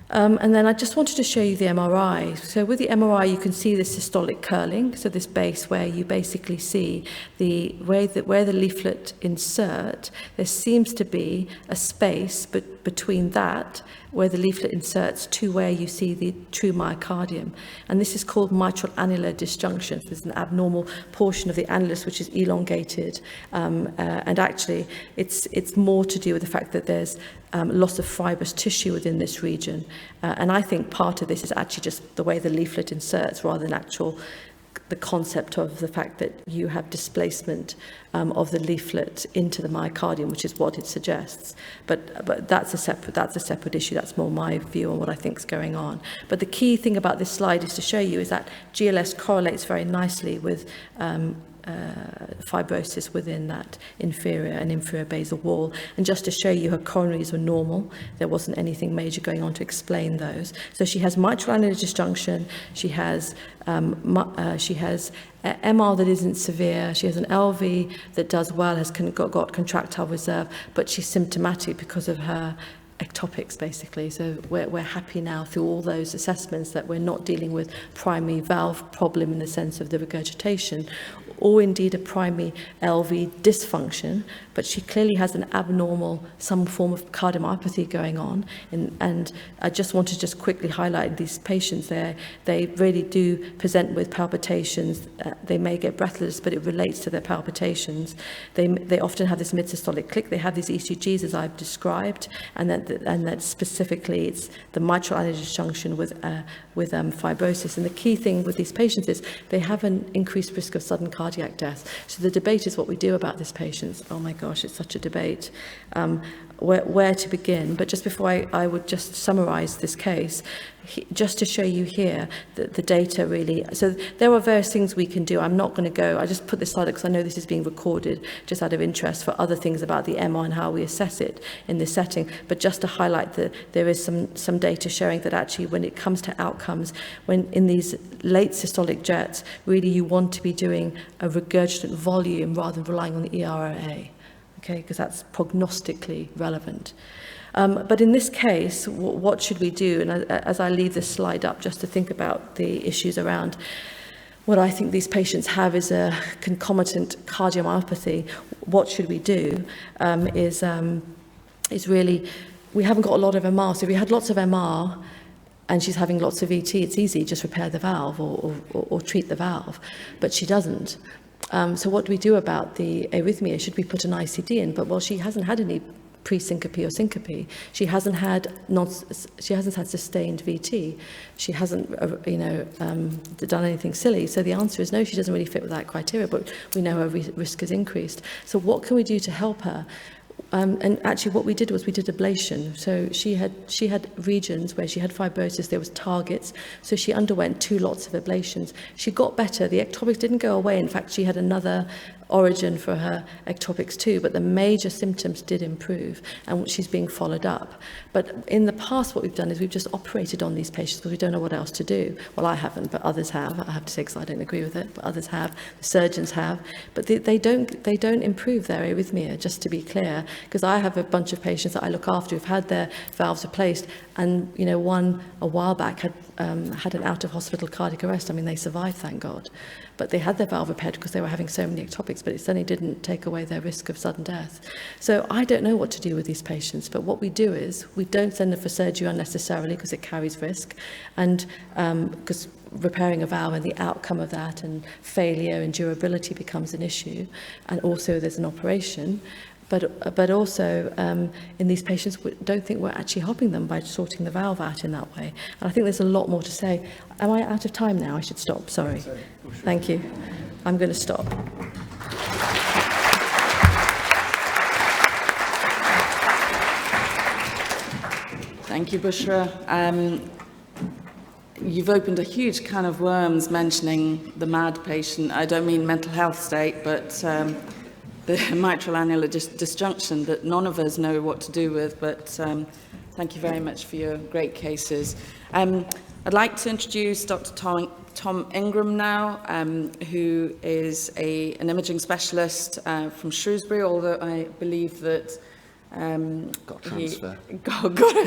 [SPEAKER 4] And then I just wanted to show you the MRI. So with the MRI, you can see the systolic curling, so this base where you basically see where the leaflet insert, there seems to be a space between that, where the leaflet inserts, to where you see the true myocardium. And this is called mitral annular disjunction. There's an abnormal portion of the annulus which is elongated. And actually, it's more to do with the fact that there's loss of fibrous tissue within this region. And I think part of this is actually just the way the leaflet inserts rather than the concept of the fact that you have displacement of the leaflet into the myocardium, which is what it suggests. But that's a separate issue. That's more my view on what I think is going on. But the key thing about this slide is to show you is that GLS correlates very nicely with fibrosis within that inferior and inferior basal wall. And just to show you, her coronaries were normal. There wasn't anything major going on to explain those. So she has mitral annular disjunction. She has MR that isn't severe. She has an LV that does well, has got contractile reserve, but she's symptomatic because of her ectopics, basically. So we're happy now through all those assessments that we're not dealing with primary valve problem in the sense of the regurgitation, or indeed a primary LV dysfunction, but she clearly has an abnormal, some form of cardiomyopathy going on. And I just want to just quickly highlight these patients there. They really do present with palpitations. They may get breathless, but it relates to their palpitations. They often have this mid-systolic click. They have these ECGs as I've described, and that specifically it's the mitral annular disjunction with fibrosis. And the key thing with these patients is they have an increased risk of sudden cardiac death. So the debate is what we do about these patients. Oh my gosh, it's such a debate. Where to begin. But just before I would just summarize this case, just to show you here that the data really, so there are various things we can do. I'm not going to go, I just put this slide because I know this is being recorded just out of interest for other things about the MR and how we assess it in this setting. But just to highlight that there is some data showing that actually when it comes to outcomes, when in these late systolic jets, really you want to be doing a regurgitant volume rather than relying on the ERA. Okay, because that's prognostically relevant. But in this case, what should we do? And as I leave this slide up, just to think about the issues around what I think these patients have is a concomitant cardiomyopathy. What should we do? Is really, we haven't got a lot of MR. So if we had lots of MR and she's having lots of ET, it's easy, just repair the valve or treat the valve. But she doesn't. So what do we do about the arrhythmia? Should we put an ICD in? But well, she hasn't had any pre-syncope or syncope. She hasn't had sustained VT. She hasn't, done anything silly. So the answer is no. She doesn't really fit with that criteria. But we know her risk has increased. So what can we do to help her? And actually what we did was we did ablation. So she had regions where she had fibrosis, there was targets, so she underwent 2 lots of ablations. She got better, the ectopics didn't go away, in fact she had another origin for her ectopics too, but the major symptoms did improve and she's being followed up. But in the past what we've done is we've just operated on these patients because we don't know what else to do. Well, I haven't, but others have. I have to say because I don't agree with it, but others have, the surgeons have. But they don't improve their arrhythmia, just to be clear, because I have a bunch of patients that I look after who've had their valves replaced, and one a while back had an out-of-hospital cardiac arrest. I mean, they survived, thank God. But they had their valve repaired because they were having so many ectopics, but it certainly didn't take away their risk of sudden death. So I don't know what to do with these patients, but what we do is we don't send them for surgery unnecessarily because it carries risk, and because repairing a valve and the outcome of that and failure and durability becomes an issue, and also there's an operation. But also in these patients, we don't think we're actually helping them by sorting the valve out in that way. And I think there's a lot more to say. Am I out of time now? I should stop. Sorry. Thank you. I'm going to stop.
[SPEAKER 1] Thank you, Bushra. You've opened a huge can of worms mentioning the MAD patient. I don't mean mental health state, but the mitral annular disjunction that none of us know what to do with, but thank you very much for your great cases. I'd like to introduce Dr. Tom Ingram now, who is an imaging specialist from Shrewsbury, although I believe that
[SPEAKER 5] Got a transfer.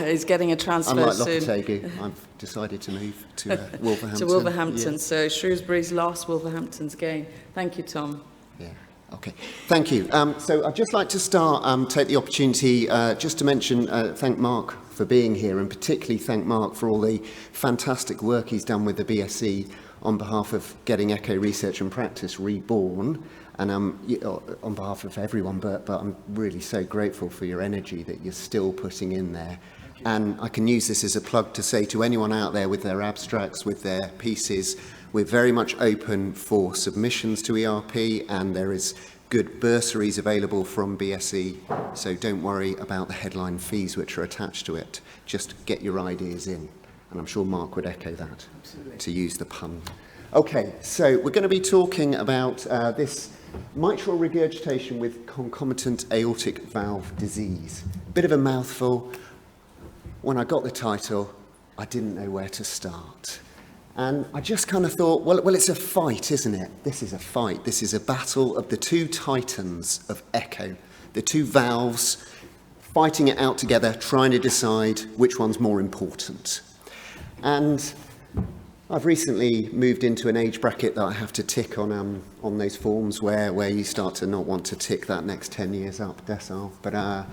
[SPEAKER 1] He's getting a transfer
[SPEAKER 5] Unlike
[SPEAKER 1] soon.
[SPEAKER 5] Lopetegui, I've decided to move to Wolverhampton.
[SPEAKER 1] To Wolverhampton,
[SPEAKER 5] Yeah.
[SPEAKER 1] So Shrewsbury's lost, Wolverhampton's gained. Thank you, Tom.
[SPEAKER 5] Yeah. Okay. Thank you. So I'd just like to start, take the opportunity just to mention, thank Mark for being here, and particularly thank Mark for all the fantastic work he's done with the BSE on behalf of getting echo research and practice reborn, and on behalf of everyone, but I'm really so grateful for your energy that you're still putting in there. And I can use this as a plug to say to anyone out there with their abstracts, with their pieces, we're very much open for submissions to ERP, and there is good bursaries available from BSE, so don't worry about the headline fees which are attached to it. Just get your ideas in, and I'm sure Mark would echo that. Absolutely. To use the pun. Okay, so we're going to be talking about this mitral regurgitation with concomitant aortic valve disease. Bit of a mouthful. When I got the title, I didn't know where to start. And I just kind of thought, well, it's a fight, isn't it? This is a fight. This is a battle of the two titans of echo, the two valves fighting it out together, trying to decide which one's more important. And I've recently moved into an age bracket that I have to tick on those forms where you start to not want to tick that next 10 years up decile. But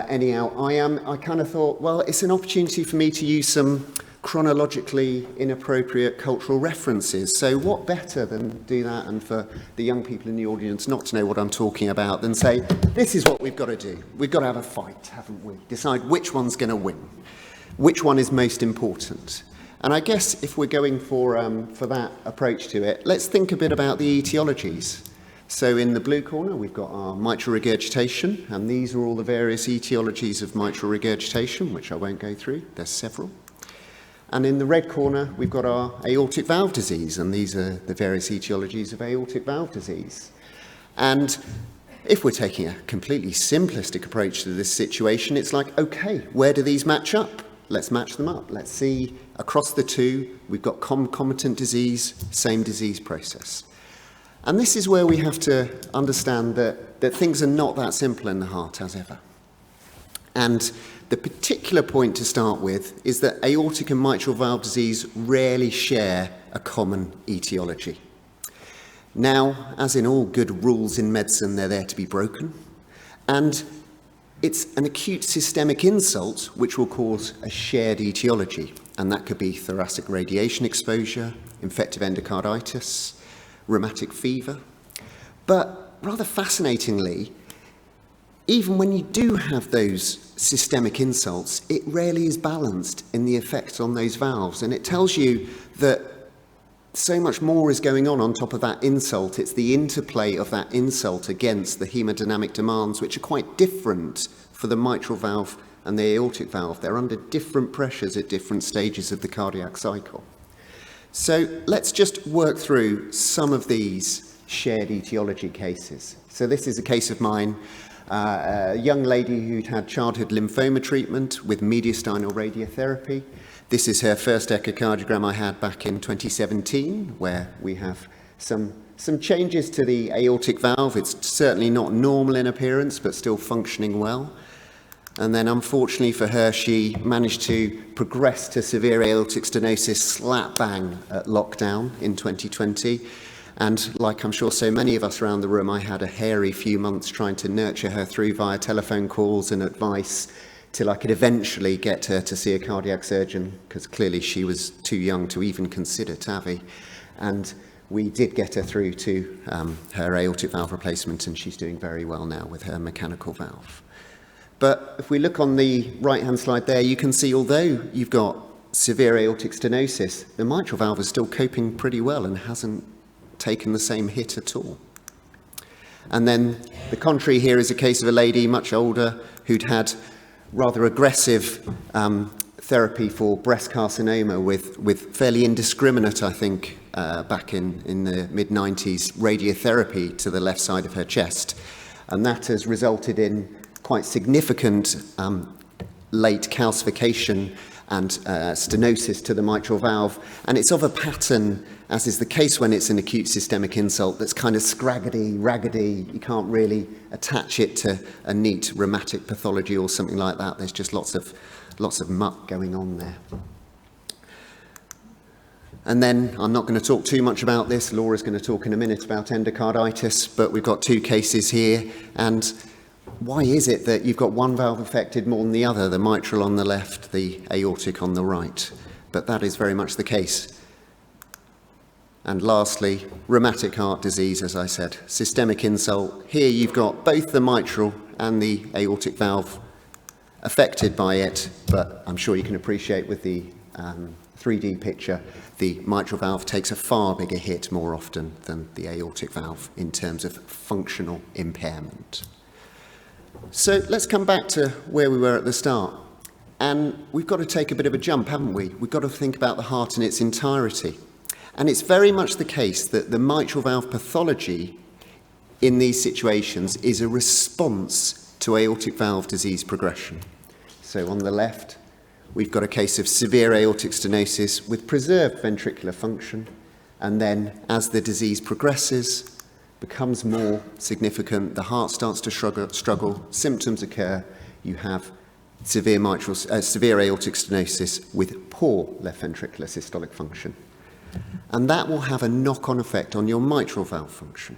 [SPEAKER 5] anyhow, I kind of thought, well, it's an opportunity for me to use some chronologically inappropriate cultural references. So what better than do that, and for the young people in the audience not to know what I'm talking about, than say, this is what we've got to do. We've got to have a fight, haven't we? Decide which one's going to win. Which one is most important? And I guess if we're going for that approach to it, let's think a bit about the etiologies. So in the blue corner, we've got our mitral regurgitation, and these are all the various etiologies of mitral regurgitation, which I won't go through. There's several. And in the red corner, we've got our aortic valve disease, and these are the various etiologies of aortic valve disease. And if we're taking a completely simplistic approach to this situation, it's like, okay, where do these match up? Let's match them up. Let's see, across the two, we've got concomitant disease, same disease process. And this is where we have to understand that things are not that simple in the heart as ever. And the particular point to start with is that aortic and mitral valve disease rarely share a common etiology. Now, as in all good rules in medicine, they're there to be broken. And it's an acute systemic insult which will cause a shared etiology. And that could be thoracic radiation exposure, infective endocarditis, rheumatic fever. But rather fascinatingly, even when you do have those systemic insults, it rarely is balanced in the effect on those valves. And it tells you that so much more is going on top of that insult. It's the interplay of that insult against the hemodynamic demands, which are quite different for the mitral valve and the aortic valve. They're under different pressures at different stages of the cardiac cycle. So let's just work through some of these shared etiology cases. So this is a case of mine. A young lady who'd had childhood lymphoma treatment with mediastinal radiotherapy. This is her first echocardiogram I had back in 2017, where we have some changes to the aortic valve. It's certainly not normal in appearance, but still functioning well. And then unfortunately for her, she managed to progress to severe aortic stenosis slap bang at lockdown in 2020. And like I'm sure so many of us around the room, I had a hairy few months trying to nurture her through via telephone calls and advice till I could eventually get her to see a cardiac surgeon, because clearly she was too young to even consider TAVI. And we did get her through to her aortic valve replacement, and she's doing very well now with her mechanical valve. But if we look on the right-hand slide there, you can see although you've got severe aortic stenosis, the mitral valve is still coping pretty well and hasn't taken the same hit at all. And then the contrary here is a case of a lady much older who'd had rather aggressive therapy for breast carcinoma with fairly indiscriminate, I think, back in the mid-90s, radiotherapy to the left side of her chest. And that has resulted in quite significant late calcification and stenosis to the mitral valve, and it's of a pattern, as is the case when it's an acute systemic insult, that's kind of scraggedy, raggedy. You can't really attach it to a neat rheumatic pathology or something like that. There's just lots of muck going on there. And then, I'm not going to talk too much about this, Laura's going to talk in a minute about endocarditis, but we've got two cases here, and why is it that you've got one valve affected more than the other, the mitral on the left, the aortic on the right? But that is very much the case. And lastly, rheumatic heart disease, as I said, systemic insult. Here you've got both the mitral and the aortic valve affected by it, but I'm sure you can appreciate with the 3D picture, the mitral valve takes a far bigger hit more often than the aortic valve in terms of functional impairment. So let's come back to where we were at the start. And we've got to take a bit of a jump, haven't we? We've got to think about the heart in its entirety. And it's very much the case that the mitral valve pathology in these situations is a response to aortic valve disease progression. So on the left, we've got a case of severe aortic stenosis with preserved ventricular function, and then as the disease progresses, becomes more significant, the heart starts to struggle, symptoms occur, you have severe aortic stenosis with poor left ventricular systolic function. And that will have a knock-on effect on your mitral valve function.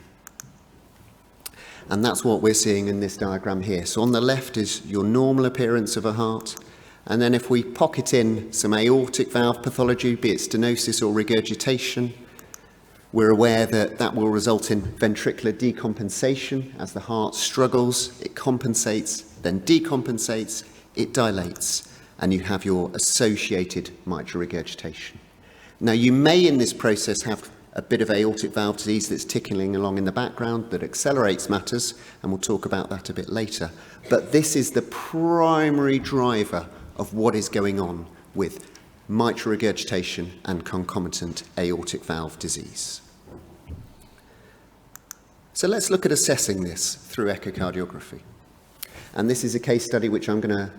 [SPEAKER 5] And that's what we're seeing in this diagram here. So on the left is your normal appearance of a heart, and then if we pocket in some aortic valve pathology, be it stenosis or regurgitation, we're aware that that will result in ventricular decompensation. As the heart struggles, it compensates, then decompensates, it dilates, and you have your associated mitral regurgitation. Now, you may in this process have a bit of aortic valve disease that's tickling along in the background that accelerates matters, and we'll talk about that a bit later. But this is the primary driver of what is going on with mitral regurgitation and concomitant aortic valve disease. So let's look at assessing this through echocardiography. And this is a case study which I'm going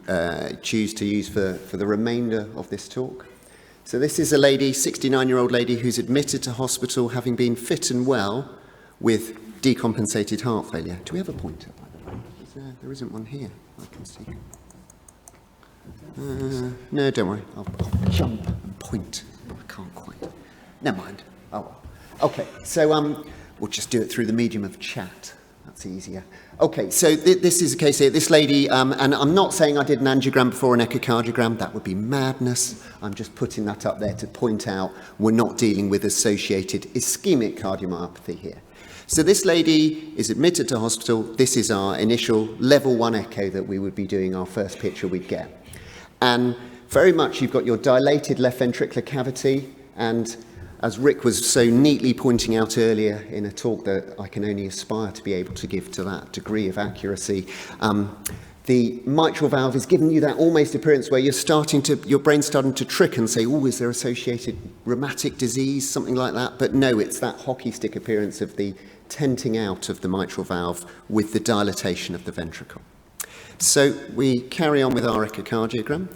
[SPEAKER 5] to choose to use for the remainder of this talk. So this is a lady, 69-year-old lady, who's admitted to hospital having been fit and well with decompensated heart failure. Do we have a pointer, by the way? There isn't one here, I can see. No, don't worry. I'll jump and point, but I can't quite. Never mind. Oh, well. Okay, so we'll just do it through the medium of chat. That's easier. Okay, so this is a case here. This lady, and I'm not saying I did an angiogram before an echocardiogram. That would be madness. I'm just putting that up there to point out we're not dealing with associated ischemic cardiomyopathy here. So this lady is admitted to hospital. This is our initial level 1 echo that we would be doing, our first picture we'd get. And very much you've got your dilated left ventricular cavity, and as Rick was so neatly pointing out earlier in a talk that I can only aspire to be able to give to that degree of accuracy, the mitral valve is giving you that almost appearance where your brain's starting to trick and say, oh, is there associated rheumatic disease, something like that? But no, it's that hockey stick appearance of the tenting out of the mitral valve with the dilatation of the ventricle. So we carry on with our echocardiogram,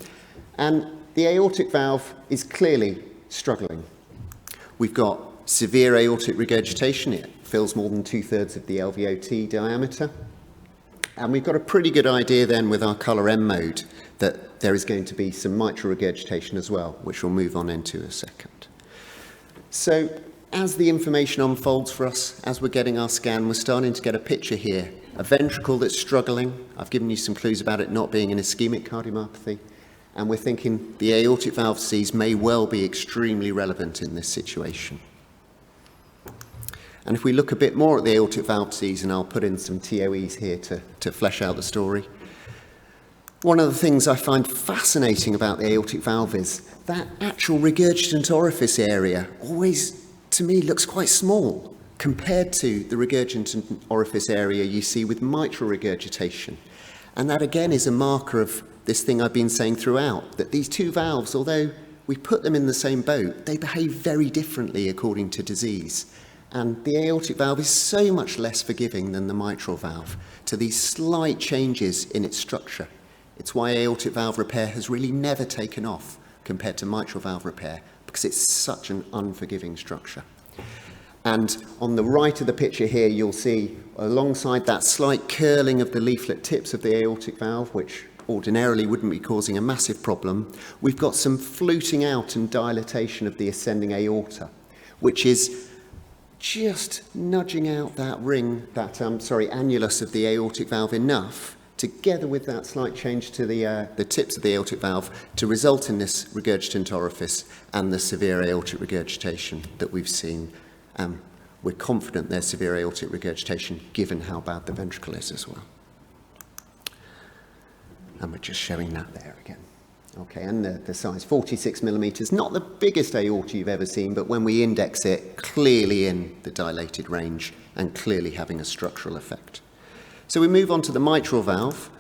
[SPEAKER 5] and the aortic valve is clearly struggling. We've got severe aortic regurgitation. It fills more than 2/3 of the LVOT diameter. And we've got a pretty good idea then with our colour M mode that there is going to be some mitral regurgitation as well, which we'll move on into in a second. So as the information unfolds for us, as we're getting our scan, we're starting to get a picture here. A ventricle that's struggling. I've given you some clues about it not being an ischemic cardiomyopathy. And we're thinking the aortic valve disease may well be extremely relevant in this situation. And if we look a bit more at the aortic valve disease, and I'll put in some TOEs here to flesh out the story, one of the things I find fascinating about the aortic valve is that actual regurgitant orifice area always, to me, looks quite small compared to the regurgitant orifice area you see with mitral regurgitation. And that again is a marker of this thing I've been saying throughout, that these two valves, although we put them in the same boat, they behave very differently according to disease. And the aortic valve is so much less forgiving than the mitral valve to these slight changes in its structure. It's why aortic valve repair has really never taken off compared to mitral valve repair, because it's such an unforgiving structure. And on the right of the picture here, you'll see alongside that slight curling of the leaflet tips of the aortic valve, which ordinarily wouldn't be causing a massive problem, we've got some fluting out and dilatation of the ascending aorta, which is just nudging out that ring, that annulus of the aortic valve enough, together with that slight change to the tips of the aortic valve, to result in this regurgitant orifice and the severe aortic regurgitation that we've seen. We're confident there's severe aortic regurgitation, given how bad the ventricle is as well. And we're just showing that there again. Okay, and the size, 46 millimetres, not the biggest aorta you've ever seen, but when we index it, clearly in the dilated range and clearly having a structural effect. So we move on to the mitral valve,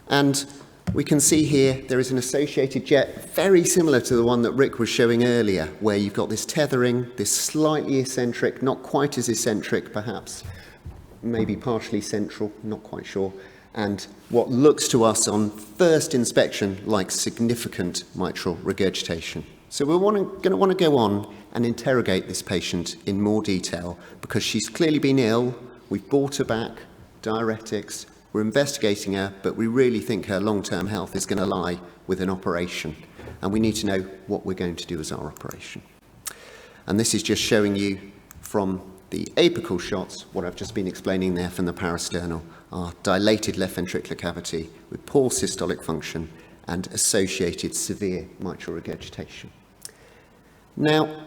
[SPEAKER 5] and we can see here there is an associated jet very similar to the one that Rick was showing earlier, where you've got this tethering, this slightly eccentric, not quite as eccentric perhaps, maybe partially central, not quite sure, and what looks to us on first inspection like significant mitral regurgitation. So we're going to want to go on and interrogate this patient in more detail, because she's clearly been ill, we've brought her back, diuretics, we're investigating her, but we really think her long-term health is going to lie with an operation, and we need to know what we're going to do as our operation. And this is just showing you from the apical shots what I've just been explaining there from the parasternal, our dilated left ventricular cavity with poor systolic function and associated severe mitral regurgitation. Now,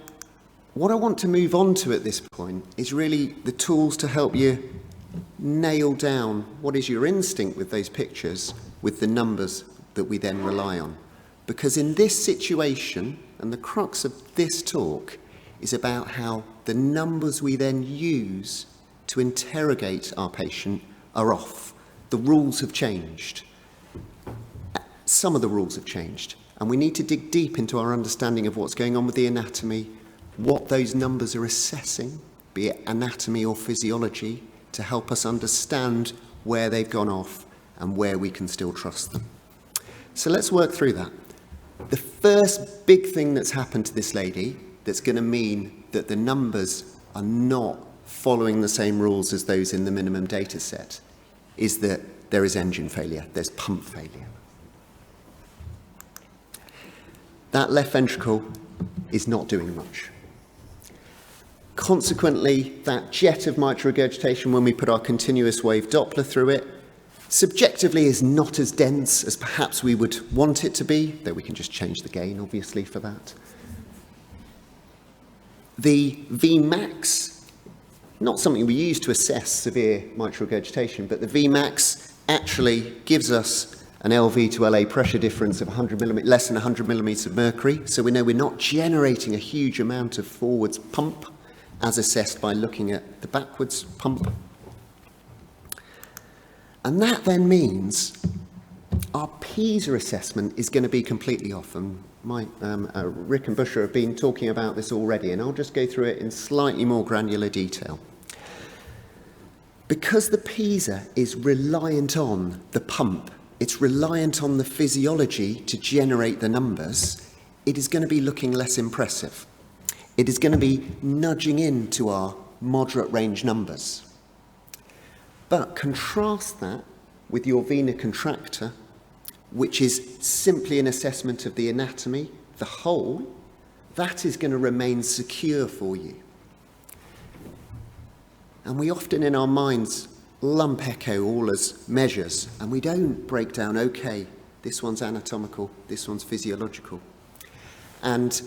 [SPEAKER 5] what I want to move on to at this point is really the tools to help you nail down what is your instinct with those pictures with the numbers that we then rely on. Because in this situation, and the crux of this talk, is about how the numbers we then use to interrogate our patient are off. The rules have changed. Some of the rules have changed, and we need to dig deep into our understanding of what's going on with the anatomy, what those numbers are assessing, be it anatomy or physiology, to help us understand where they've gone off and where we can still trust them. So let's work through that. The first big thing that's happened to this lady that's going to mean that the numbers are not following the same rules as those in the minimum data set is that there is engine failure, there's pump failure. That left ventricle is not doing much. Consequently, that jet of mitral regurgitation, when we put our continuous wave Doppler through it, subjectively is not as dense as perhaps we would want it to be, though we can just change the gain, obviously, for that. The Vmax, not something we use to assess severe mitral regurgitation, but the Vmax actually gives us an LV to LA pressure difference of less than 100 millimeters of mercury, so we know we're not generating a huge amount of forwards pump, as assessed by looking at the backwards pump. And that then means our PISA assessment is going to be completely off. And Rick and Bushra have been talking about this already, and I'll just go through it in slightly more granular detail. Because the PISA is reliant on the pump, it's reliant on the physiology to generate the numbers, it is going to be looking less impressive. It is going to be nudging into our moderate range numbers. But contrast that with your vena contracta, which is simply an assessment of the anatomy, the whole, that is going to remain secure for you. And we often in our minds lump echo all as measures, and we don't break down, okay, this one's anatomical, this one's physiological. And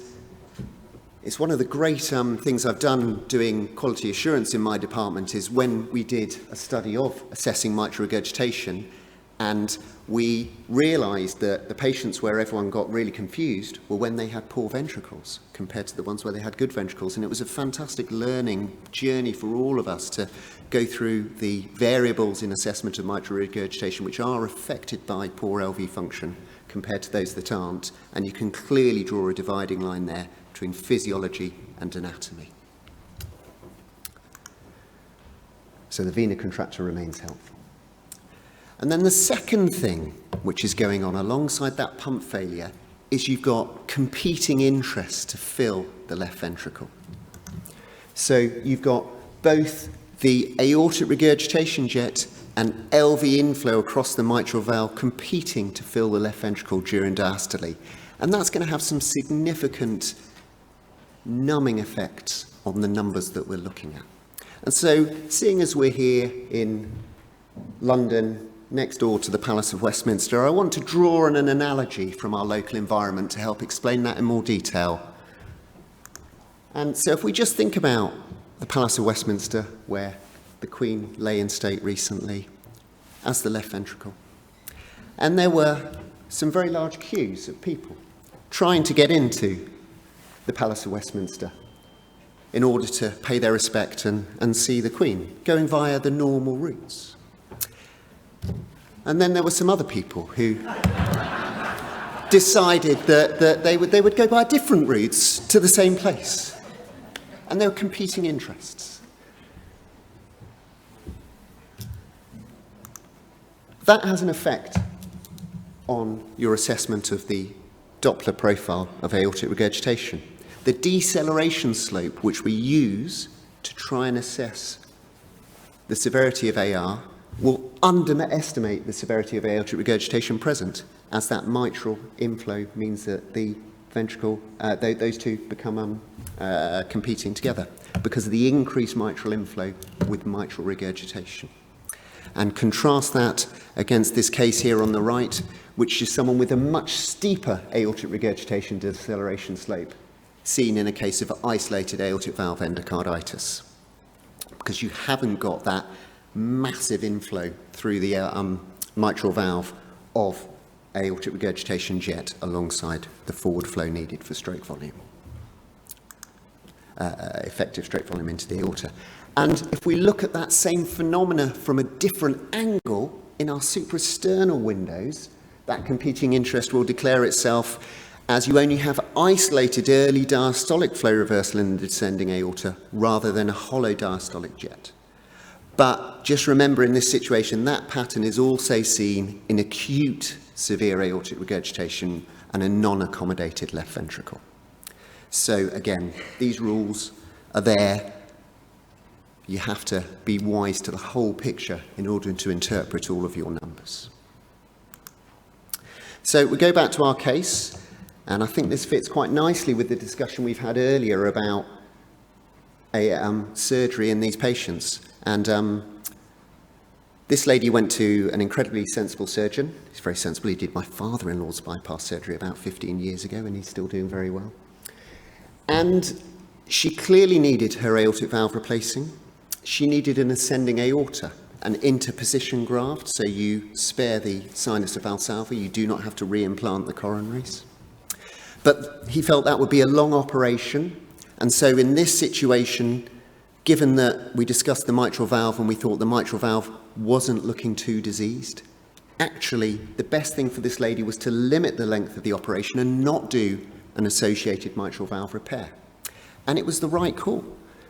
[SPEAKER 5] it's one of the great things I've done doing quality assurance in my department is when we did a study of assessing mitral regurgitation, and we realised that the patients where everyone got really confused were when they had poor ventricles compared to the ones where they had good ventricles. And it was a fantastic learning journey for all of us to go through the variables in assessment of mitral regurgitation which are affected by poor LV function compared to those that aren't. And you can clearly draw a dividing line there between physiology and anatomy. So the vena contracta remains helpful. And then the second thing which is going on alongside that pump failure is you've got competing interests to fill the left ventricle. So you've got both the aortic regurgitation jet and LV inflow across the mitral valve competing to fill the left ventricle during diastole. And that's going to have some significant numbing effects on the numbers that we're looking at. And so, seeing as we're here in London, next door to the Palace of Westminster, I want to draw on an analogy from our local environment to help explain that in more detail. And so if we just think about the Palace of Westminster, where the Queen lay in state recently, as the left ventricle. And there were some very large queues of people trying to get into the Palace of Westminster in order to pay their respect and see the Queen, going via the normal routes. And then there were some other people who decided that they would go by different routes to the same place. And there were competing interests. That has an effect on your assessment of the Doppler profile of aortic regurgitation. The deceleration slope, which we use to try and assess the severity of AR, will underestimate the severity of aortic regurgitation present, as that mitral inflow means that the ventricle, those two become competing together because of the increased mitral inflow with mitral regurgitation. And contrast that against this case here on the right, which is someone with a much steeper aortic regurgitation deceleration slope, seen in a case of isolated aortic valve endocarditis, because you haven't got that massive inflow through the mitral valve of aortic regurgitation jet alongside the forward flow needed for stroke volume, effective stroke volume into the aorta. And if we look at that same phenomena from a different angle in our suprasternal windows, that competing interest will declare itself as you only have isolated early diastolic flow reversal in the descending aorta rather than a hollow diastolic jet. But just remember, in this situation, that pattern is also seen in acute severe aortic regurgitation and a non-accommodated left ventricle. So again, these rules are there. You have to be wise to the whole picture in order to interpret all of your numbers. So we go back to our case, and I think this fits quite nicely with the discussion we've had earlier about surgery in these patients. And this lady went to an incredibly sensible surgeon. He's very sensible. He did my father-in-law's bypass surgery about 15 years ago, and he's still doing very well. And she clearly needed her aortic valve replacing. She needed an ascending aorta, an interposition graft, so you spare the sinus of Valsalva. You do not have to reimplant the coronaries. But he felt that would be a long operation. And so in this situation, given that we discussed the mitral valve and we thought the mitral valve wasn't looking too diseased, actually the best thing for this lady was to limit the length of the operation and not do an associated mitral valve repair. And it was the right call,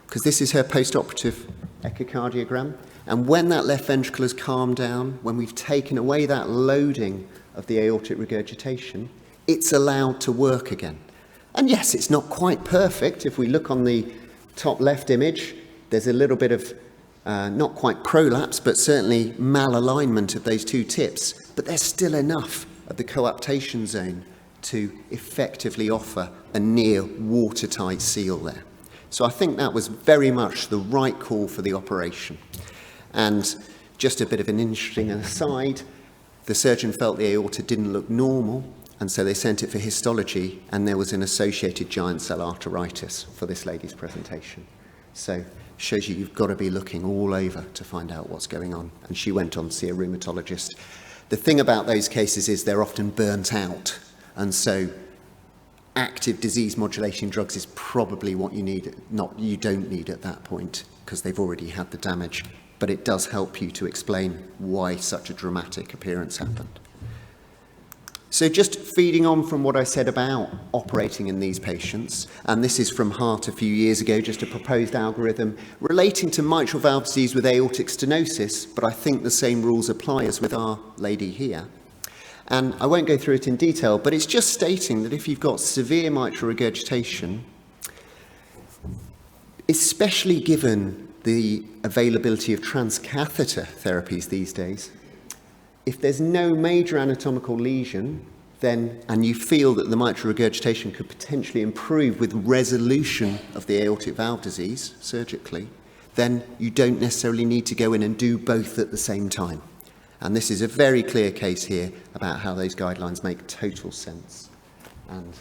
[SPEAKER 5] because this is her post-operative echocardiogram. And when that left ventricle has calmed down, when we've taken away that loading of the aortic regurgitation, it's allowed to work again. And yes, it's not quite perfect. If we look on the top left image, there's a little bit of, not quite prolapse, but certainly malalignment of those two tips. But there's still enough of the coaptation zone to effectively offer a near watertight seal there. So I think that was very much the right call for the operation. And just a bit of an interesting aside, the surgeon felt the aorta didn't look normal, and so they sent it for histology, and there was an associated giant cell arteritis for this lady's presentation. So shows you've got to be looking all over to find out what's going on. And she went on to see a rheumatologist. The thing about those cases is they're often burnt out, and so active disease modulation drugs is probably what you need, you don't need at that point, because they've already had the damage. But it does help you to explain why such a dramatic appearance happened. So just feeding on from what I said about operating in these patients, and this is from Hart a few years ago, just a proposed algorithm relating to mitral valve disease with aortic stenosis, but I think the same rules apply as with our lady here. And I won't go through it in detail, but it's just stating that if you've got severe mitral regurgitation, especially given the availability of transcatheter therapies these days, if there's no major anatomical lesion, then, and you feel that the mitral regurgitation could potentially improve with resolution of the aortic valve disease surgically, then you don't necessarily need to go in and do both at the same time. And this is a very clear case here about how those guidelines make total sense. And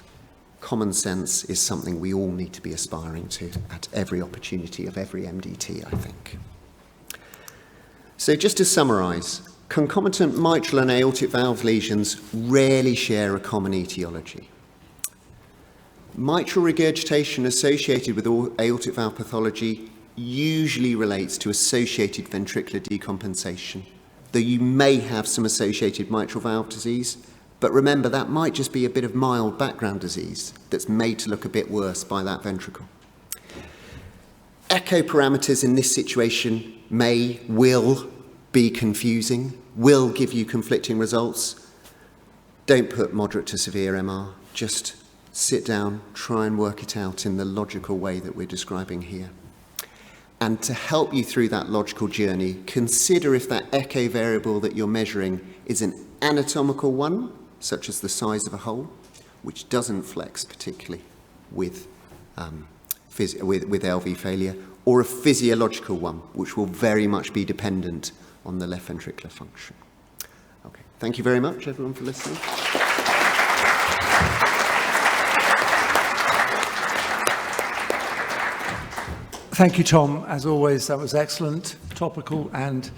[SPEAKER 5] common sense is something we all need to be aspiring to at every opportunity of every MDT, I think. So just to summarise, concomitant mitral and aortic valve lesions rarely share a common etiology. Mitral regurgitation associated with aortic valve pathology usually relates to associated ventricular decompensation, though you may have some associated mitral valve disease, but remember that might just be a bit of mild background disease that's made to look a bit worse by that ventricle. Echo parameters in this situation will be confusing, will give you conflicting results. Don't put moderate to severe MR, just sit down, try and work it out in the logical way that we're describing here. And to help you through that logical journey, consider if that echo variable that you're measuring is an anatomical one, such as the size of a hole, which doesn't flex particularly with LV failure, or a physiological one, which will very much be dependent on the left ventricular function. Okay, thank you very much, everyone, for listening.
[SPEAKER 3] Thank you, Tom. As always, that was excellent, topical and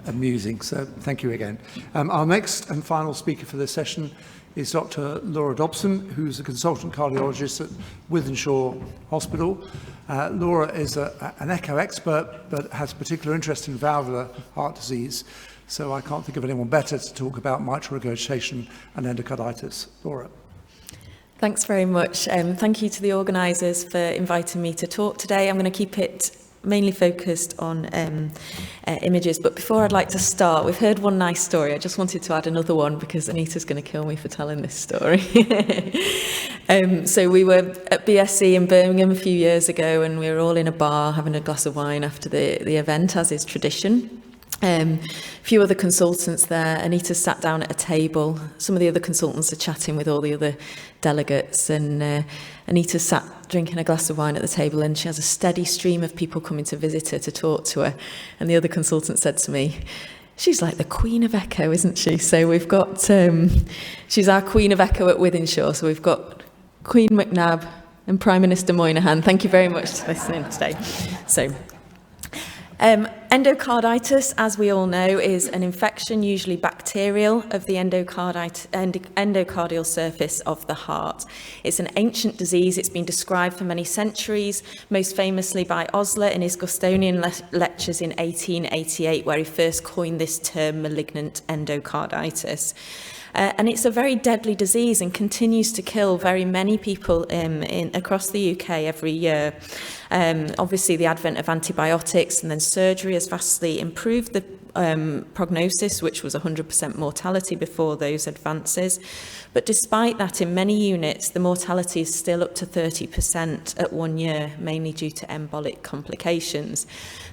[SPEAKER 3] amusing. So thank you again. Our next and final speaker for this session is Dr. Laura Dobson, who's a consultant cardiologist at Wythenshawe Hospital. Laura is an echo expert, but has particular interest in valvular heart disease. So I can't think of anyone better to talk about mitral regurgitation and endocarditis. Laura.
[SPEAKER 4] Thanks very much. Thank you to the organisers for inviting me to talk today. I'm going to keep it mainly focused on images, but before I'd like to start, we've heard one nice story. I just wanted to add another one because Anita's going to kill me for telling this story. So we were at BSE in Birmingham a few years ago, and we were all in a bar having a glass of wine after the event, as is tradition. A few other consultants there. Anita sat down at a table. Some of the other consultants are chatting with all the other delegates, and Anita sat drinking a glass of wine at the table, and she has a steady stream of people coming to visit her to talk to her. And the other consultant said to me, "She's like the Queen of Echo, isn't she?" So we've got, she's our Queen of Echo at Wythenshawe. So we've got Queen McNabb and Prime Minister Moynihan. Thank you very much for listening today. So, endocarditis, as we all know, is an infection, usually bacterial, of the endocardial surface of the heart. It's an ancient disease. It's been described for many centuries, most famously by Osler in his Gustonian lectures in 1888, where he first coined this term malignant endocarditis. And it's a very deadly disease and continues to kill very many people across the UK every year. Obviously, the advent of antibiotics and then surgery has vastly improved the prognosis, which was 100% mortality before those advances. But despite that, in many units, the mortality is still up to 30% at 1 year, mainly due to embolic complications.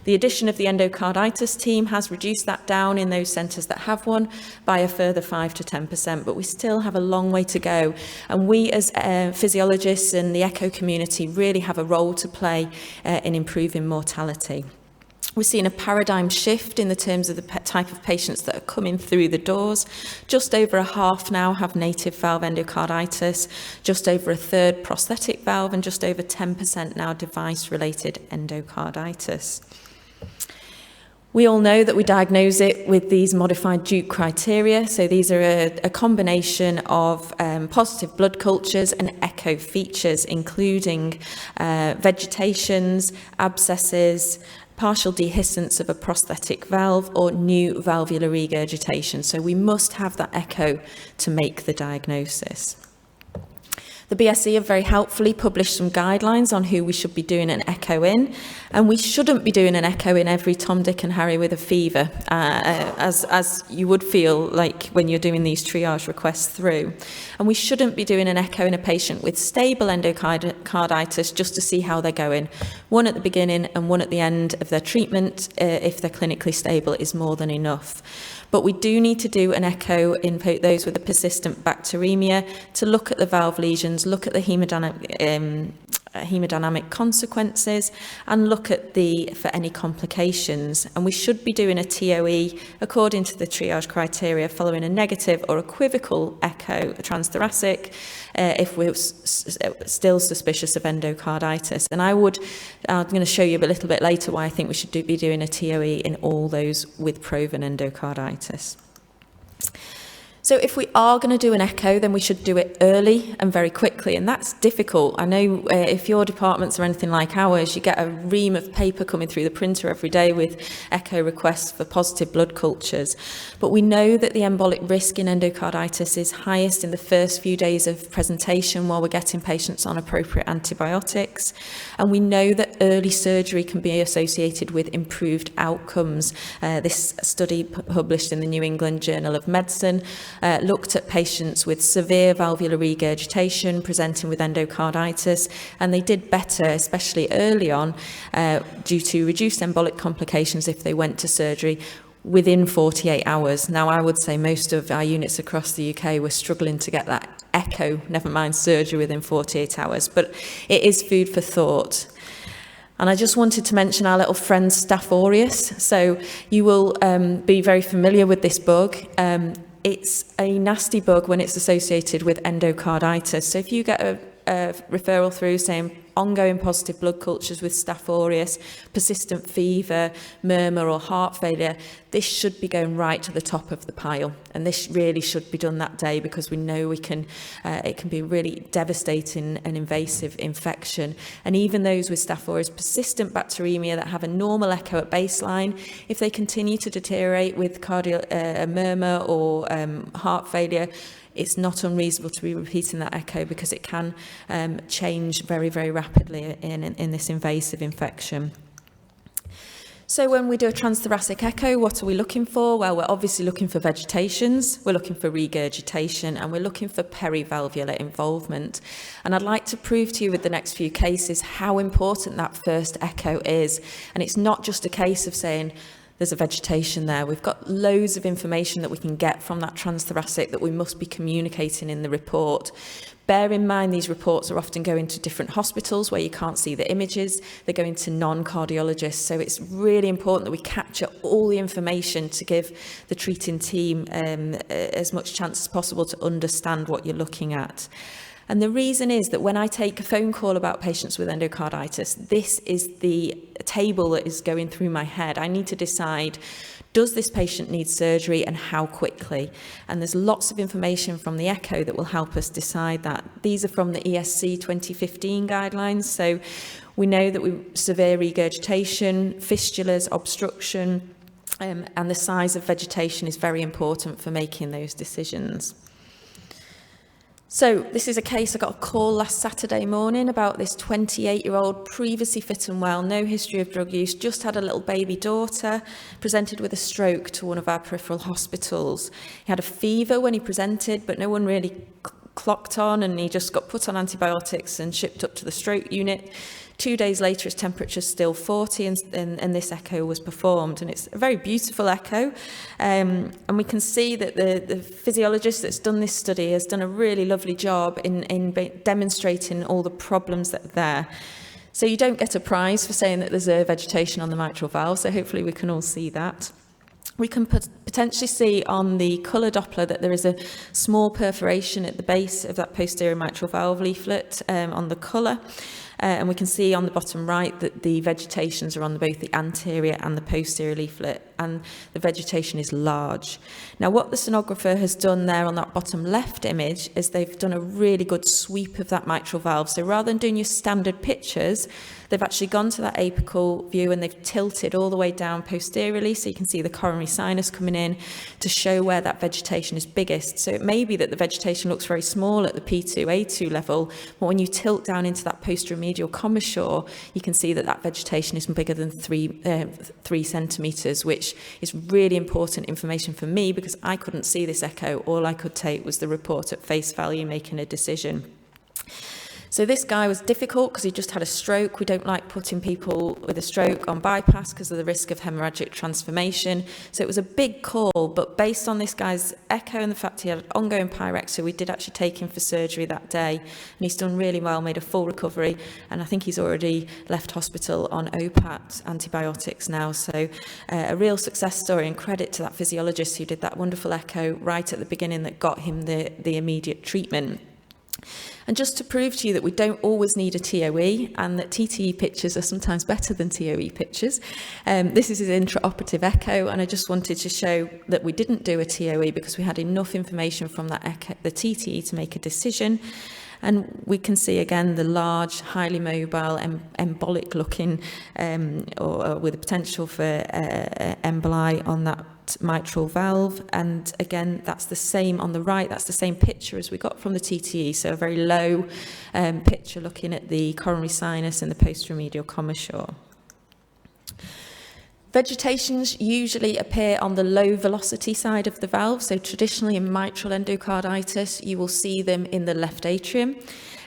[SPEAKER 4] The addition of the endocarditis team has reduced that down in those centres that have one by a further 5 to 10%, but we still have a long way to go. And we as physiologists and the echo community really have a role to play in improving mortality. We're seeing a paradigm shift in the terms of the type of patients that are coming through the doors. Just over a half now have native valve endocarditis, just over a third prosthetic valve, and just over 10% now device-related endocarditis. We all know that we diagnose it with these modified Duke criteria. So these are a combination of positive blood cultures and echo features, including vegetations, abscesses, partial dehiscence of a prosthetic valve, or new valvular regurgitation. So we must have that echo to make the diagnosis. The BSE have very helpfully published some guidelines on who we should be doing an echo in, and we shouldn't be doing an echo in every Tom, Dick and Harry with a fever, as you would feel like when you're doing these triage requests through. And we shouldn't be doing an echo in a patient with stable endocarditis just to see how they're going. One at the beginning and one at the end of their treatment, if they're clinically stable, is more than enough. But we do need to do an echo in those with a persistent bacteremia to look at the valve lesions, look at the hemodynamic consequences, and look at for any complications. And we should be doing a TOE according to the triage criteria, following a negative or equivocal echo, a transthoracic, if we're still suspicious of endocarditis. And I'm going to show you a little bit later why I think we should be doing a TOE in all those with proven endocarditis. So if we are going to do an echo, then we should do it early and very quickly, and that's difficult. I know if your departments are anything like ours, you get a ream of paper coming through the printer every day with echo requests for positive blood cultures. But we know that the embolic risk in endocarditis is highest in the first few days of presentation while we're getting patients on appropriate antibiotics. And we know that early surgery can be associated with improved outcomes. This study published in the New England Journal of Medicine looked at patients with severe valvular regurgitation presenting with endocarditis, and they did better, especially early on, due to reduced embolic complications if they went to surgery within 48 hours. Now, I would say most of our units across the UK were struggling to get that echo, never mind surgery, within 48 hours, but it is food for thought. And I just wanted to mention our little friend Staph aureus. So you will be very familiar with this bug. It's a nasty bug when it's associated with endocarditis. So if you get a referral through saying ongoing positive blood cultures with Staph aureus, persistent fever, murmur or heart failure, this should be going right to the top of the pile. And this really should be done that day, because we know it can be really devastating and invasive infection. And even those with Staph aureus persistent bacteremia that have a normal echo at baseline, if they continue to deteriorate with murmur or heart failure, it's not unreasonable to be repeating that echo, because it can change very, very rapidly in this invasive infection. So when we do a transthoracic echo, what are we looking for? Well, we're obviously looking for vegetations, we're looking for regurgitation, and we're looking for perivalvular involvement. And I'd like to prove to you with the next few cases how important that first echo is. And it's not just a case of saying, there's a vegetation there. We've got loads of information that we can get from that transthoracic that we must be communicating in the report. Bear in mind, these reports are often going to different hospitals where you can't see the images. They're going to non-cardiologists. So it's really important that we capture all the information to give the treating team as much chance as possible to understand what you're looking at. And the reason is that when I take a phone call about patients with endocarditis, this is the table that is going through my head. I need to decide, does this patient need surgery and how quickly? And there's lots of information from the echo that will help us decide that. These are from the ESC 2015 guidelines. So we know that severe regurgitation, fistulas, obstruction, and the size of vegetation is very important for making those decisions. So this is a case I got a call last Saturday morning about this 28-year-old, previously fit and well, no history of drug use, just had a little baby daughter, presented with a stroke to one of our peripheral hospitals. He had a fever when he presented, but no one really clocked on, and he just got put on antibiotics and shipped up to the stroke unit. 2 days later, his temperature's still 40, and this echo was performed. And it's a very beautiful echo. And we can see that the physiologist that's done this study has done a really lovely job in demonstrating all the problems that are there. So you don't get a prize for saying that there's a vegetation on the mitral valve, so hopefully we can all see that. We can
[SPEAKER 6] potentially see on the colour Doppler that there is a small perforation at the base of that posterior mitral valve leaflet on the colour. And we can see on the bottom right that the vegetations are on both the anterior and the posterior leaflet, and the vegetation is large. Now, what the sonographer has done there on that bottom left image is they've done a really good sweep of that mitral valve. So rather than doing your standard pictures, they've actually gone to that apical view and they've tilted all the way down posteriorly, so you can see the coronary sinus coming in to show where that vegetation is biggest. So it may be that the vegetation looks very small at the P2, A2 level, but when you tilt down into that posteromedial commissure, you can see that that vegetation is bigger than 3 centimetres, which is really important information for me because I couldn't see this echo. All I could take was the report at face value making a decision. So this guy was difficult because he just had a stroke. We don't like putting people with a stroke on bypass because of the risk of hemorrhagic transformation. So it was a big call, but based on this guy's echo and the fact he had ongoing pyrexia, we did actually take him for surgery that day. And he's done really well, made a full recovery. And I think he's already left hospital on OPAT antibiotics now. So a real success story, and credit to that physiologist who did that wonderful echo right at the beginning that got him the immediate treatment. And just to prove to you that we don't always need a TOE and that TTE pictures are sometimes better than TOE pictures, this is his intraoperative echo, and I just wanted to show that we didn't do a TOE because we had enough information from that echo, the TTE, to make a decision. And we can see again the large, highly mobile, embolic looking, or with the potential for emboli on that mitral valve. And again, that's the same on the right, that's the same picture as we got from the TTE. So a very low picture looking at the coronary sinus and the posteromedial commissure. Vegetations usually appear on the low velocity side of the valve. So traditionally in mitral endocarditis, you will see them in the left atrium.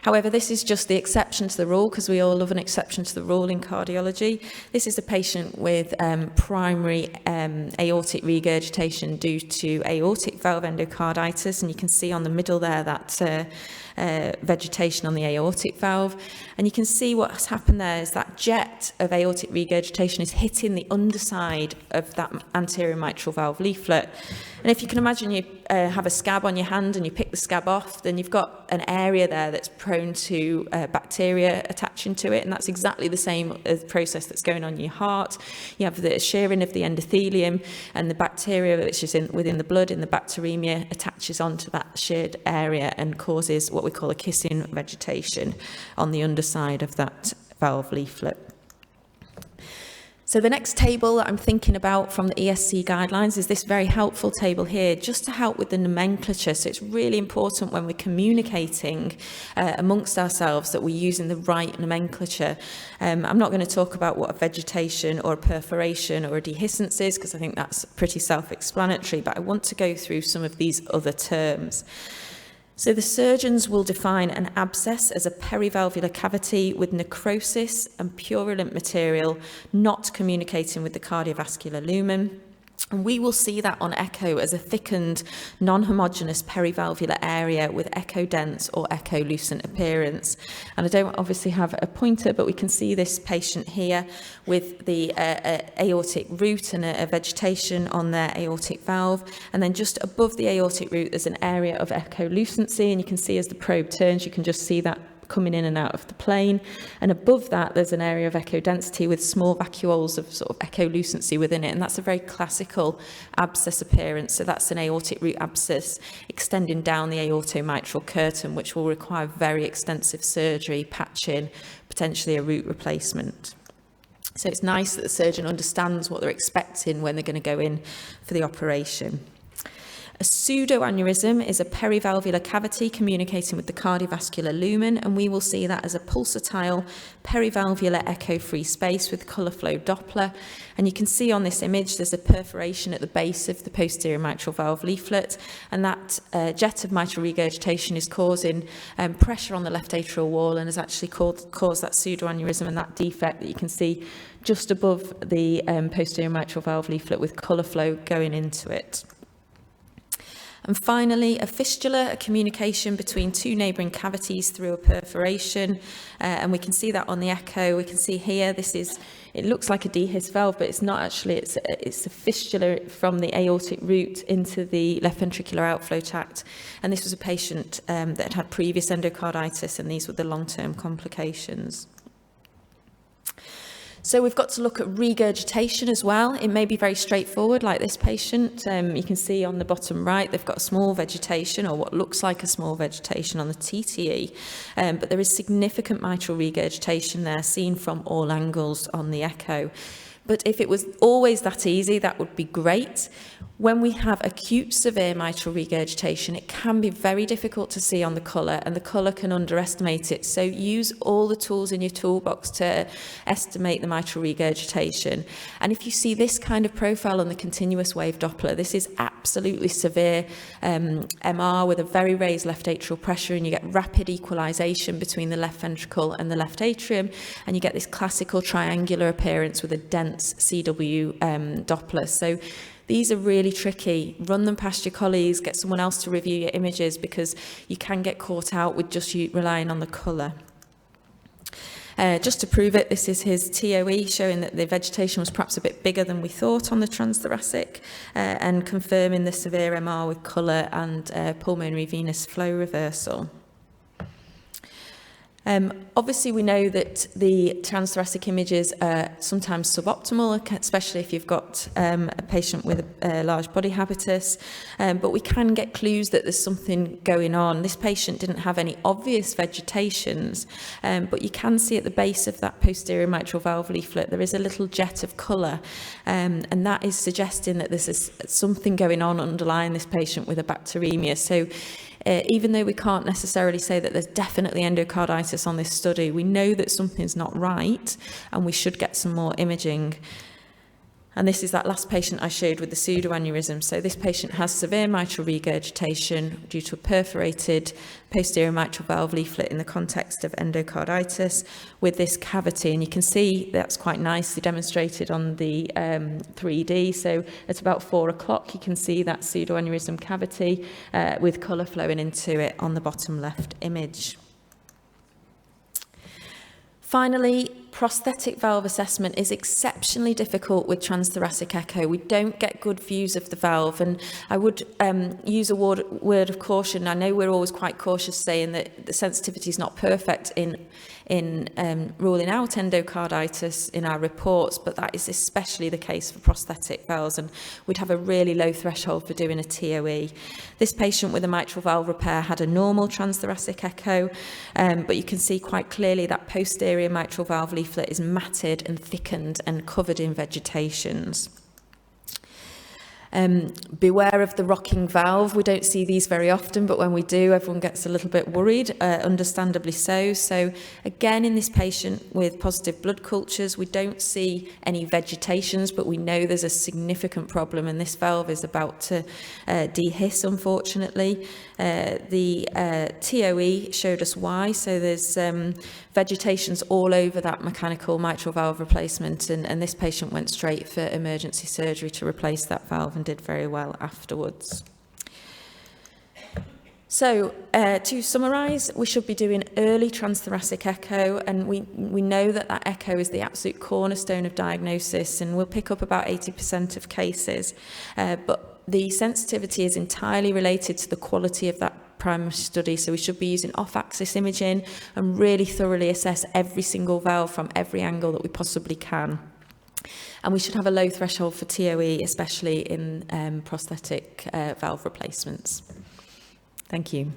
[SPEAKER 6] However, this is just the exception to the rule, because we all love an exception to the rule in cardiology. This is a patient with primary aortic regurgitation due to aortic valve endocarditis, and you can see on the middle there that vegetation on the aortic valve. And you can see what's happened there is that jet of aortic regurgitation is hitting the underside of that anterior mitral valve leaflet. And if you can imagine you have a scab on your hand and you pick the scab off, then you've got an area there that's prone to bacteria attaching to it, and that's exactly the same process that's going on in your heart. You have the shearing of the endothelium, and the bacteria which is within the blood in the bacteremia attaches onto that sheared area and causes what we call a kissing vegetation on the underside of that valve leaflet. So the next table that I'm thinking about from the ESC guidelines is this very helpful table here, just to help with the nomenclature. So it's really important when we're communicating amongst ourselves that we're using the right nomenclature. I'm not going to talk about what a vegetation or a perforation or a dehiscence is, because I think that's pretty self-explanatory, but I want to go through some of these other terms. So the surgeons will define an abscess as a perivalvular cavity with necrosis and purulent material not communicating with the cardiovascular lumen. And we will see that on echo as a thickened, non-homogeneous perivalvular area with echo-dense or echo-lucent appearance. And I don't obviously have a pointer, but we can see this patient here with the aortic root and a vegetation on their aortic valve. And then just above the aortic root, there's an area of echo-lucency, and you can see as the probe turns, you can just see that coming in and out of the plane. And above that, there's an area of echo density with small vacuoles of sort of echolucency within it. And that's a very classical abscess appearance. So that's an aortic root abscess extending down the aortomitral curtain, which will require very extensive surgery, patching, potentially a root replacement. So it's nice that the surgeon understands what they're expecting when they're going to go in for the operation. A pseudoaneurysm is a perivalvular cavity communicating with the cardiovascular lumen, and we will see that as a pulsatile perivalvular echo-free space with colour flow Doppler. And you can see on this image there's a perforation at the base of the posterior mitral valve leaflet, and that jet of mitral regurgitation is causing pressure on the left atrial wall and has actually caused that pseudoaneurysm and that defect that you can see just above the posterior mitral valve leaflet with colour flow going into it. And finally, a fistula, a communication between two neighbouring cavities through a perforation. And we can see that on the echo. We can see here, it looks like a dehisced valve, but it's not actually. It's a fistula from the aortic root into the left ventricular outflow tract. And this was a patient that had previous endocarditis, and these were the long-term complications. So we've got to look at regurgitation as well. It may be very straightforward, like this patient. You can see on the bottom right, they've got a small vegetation, or what looks like a small vegetation on the TTE. But there is significant mitral regurgitation there, seen from all angles on the echo. But if it was always that easy, that would be great. When we have acute severe mitral regurgitation, it can be very difficult to see on the colour, and the colour can underestimate it. So use all the tools in your toolbox to estimate the mitral regurgitation. And if you see this kind of profile on the continuous wave Doppler, this is absolutely severe MR with a very raised left atrial pressure, and you get rapid equalisation between the left ventricle and the left atrium, and you get this classical triangular appearance with a dense CW Doppler. So these are really tricky. Run them past your colleagues, get someone else to review your images, because you can get caught out with just you relying on the colour. Just to prove it, this is his TOE, showing that the vegetation was perhaps a bit bigger than we thought on the transthoracic, and confirming the severe MR with colour and pulmonary venous flow reversal. Obviously, we know that the transthoracic images are sometimes suboptimal, especially if you've got a patient with a large body habitus, but we can get clues that there's something going on. This patient didn't have any obvious vegetations, but you can see at the base of that posterior mitral valve leaflet, there is a little jet of colour, and that is suggesting that there's something going on underlying this patient with a bacteremia. So even though we can't necessarily say that there's definitely endocarditis on this study, we know that something's not right, and we should get some more imaging. And this is that last patient I showed with the pseudoaneurysm. So this patient has severe mitral regurgitation due to a perforated posterior mitral valve leaflet in the context of endocarditis with this cavity. And you can see that's quite nicely demonstrated on the 3D. So at about 4 o'clock, you can see that pseudoaneurysm cavity with colour flowing into it on the bottom left image. Finally, prosthetic valve assessment is exceptionally difficult with transthoracic echo. We don't get good views of the valve, and I would use a word of caution. I know we're always quite cautious saying that the sensitivity is not perfect in ruling out endocarditis in our reports, but that is especially the case for prosthetic valves, and we'd have a really low threshold for doing a TOE. This patient with a mitral valve repair had a normal transthoracic echo, but you can see quite clearly that posterior mitral valve leaflet is matted and thickened and covered in vegetations. Beware of the rocking valve. We don't see these very often, but when we do, everyone gets a little bit worried, understandably so. So again, in this patient with positive blood cultures, we don't see any vegetations, but we know there's a significant problem, and this valve is about to dehiss, unfortunately. The TOE showed us why. So there's vegetations all over that mechanical mitral valve replacement, and this patient went straight for emergency surgery to replace that valve and did very well afterwards. So to summarise, we should be doing early transthoracic echo, and we know that that echo is the absolute cornerstone of diagnosis, and we'll pick up about 80% of cases, but the sensitivity is entirely related to the quality of that primary study, so we should be using off-axis imaging and really thoroughly assess every single valve from every angle that we possibly can. And we should have a low threshold for TOE, especially in prosthetic valve replacements. Thank you.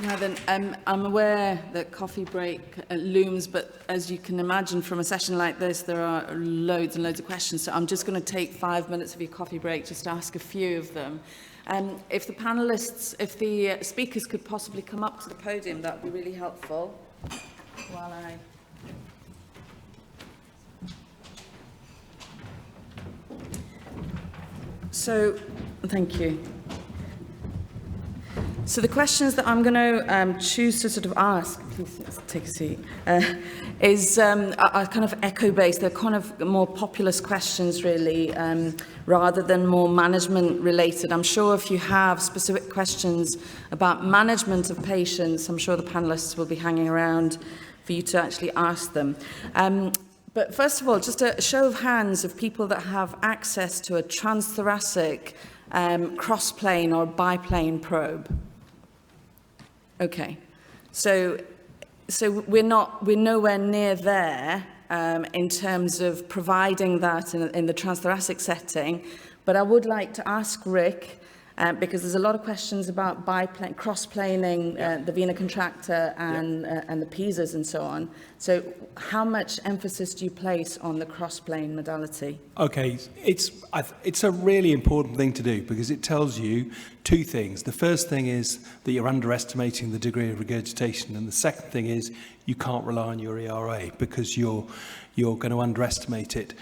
[SPEAKER 1] Now then, I'm aware that coffee break looms, but as you can imagine from a session like this, there are loads and loads of questions. So I'm just going to take 5 minutes of your coffee break just to ask a few of them. If the panelists, if the speakers could possibly come up to the podium, that would be really helpful. While I... So, thank you. So the questions that I'm going to choose to sort of ask, please take a seat, are kind of echo-based. They're kind of more populist questions, really, rather than more management-related. I'm sure if you have specific questions about management of patients, I'm sure the panelists will be hanging around for you to actually ask them. But first of all, just a show of hands of people that have access to a transthoracic cross-plane or biplane probe. Okay, so we're nowhere near there in terms of providing that in the transthoracic setting, but I would like to ask Rick, because there's a lot of questions about biplane, cross-planing the vena contracta and the Pisas and so on. So how much emphasis do you place on the cross-plane modality?
[SPEAKER 2] Okay, it's a really important thing to do because it tells you two things. The first thing is that you're underestimating the degree of regurgitation, and the second thing is you can't rely on your ERA because you're going to underestimate it.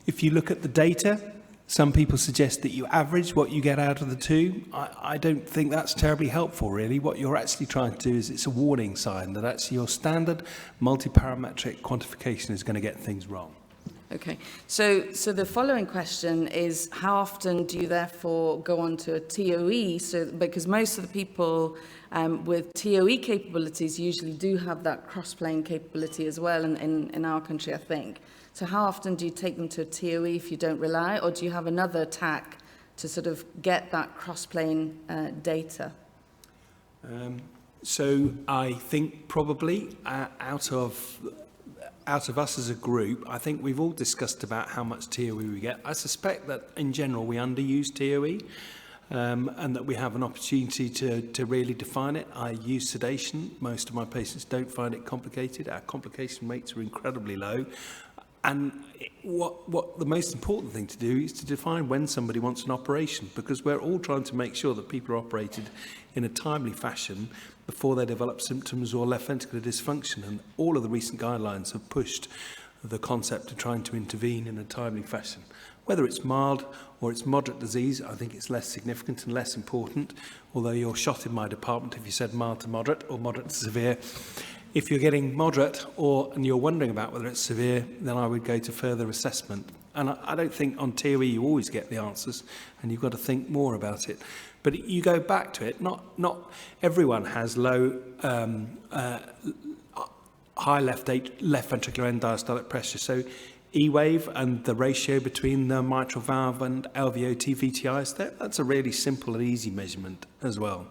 [SPEAKER 2] If you look at the data, some people suggest that you average what you get out of the two. I don't think that's terribly helpful, really. What you're actually trying to do is it's a warning sign that actually your standard multi-parametric quantification is going to get things wrong.
[SPEAKER 1] Okay, so the following question is, how often do you therefore go on to a TOE? So, because most of the people with TOE capabilities usually do have that cross-plane capability as well in our country, I think. So how often do you take them to a TOE if you don't rely, or do you have another tack to sort of get that cross-plane data?
[SPEAKER 2] So I think probably out of us as a group, I think we've all discussed about how much TOE we get. I suspect that in general we underuse TOE and that we have an opportunity to really define it. I use sedation. Most of my patients don't find it complicated. Our complication rates are incredibly low. And what the most important thing to do is to define when somebody wants an operation, because we're all trying to make sure that people are operated in a timely fashion before they develop symptoms or left ventricular dysfunction. And all of the recent guidelines have pushed the concept of trying to intervene in a timely fashion. Whether it's mild or it's moderate disease, I think it's less significant and less important, although you're shot in my department if you said mild to moderate or moderate to severe. If you're getting moderate and you're wondering about whether it's severe, then I would go to further assessment. And I don't think on TOE you always get the answers, and you've got to think more about it. But you go back to it. Not everyone has low, high left ventricular end diastolic pressure. So E-wave and the ratio between the mitral valve and LVOT VTIs, that's a really simple and easy measurement as well.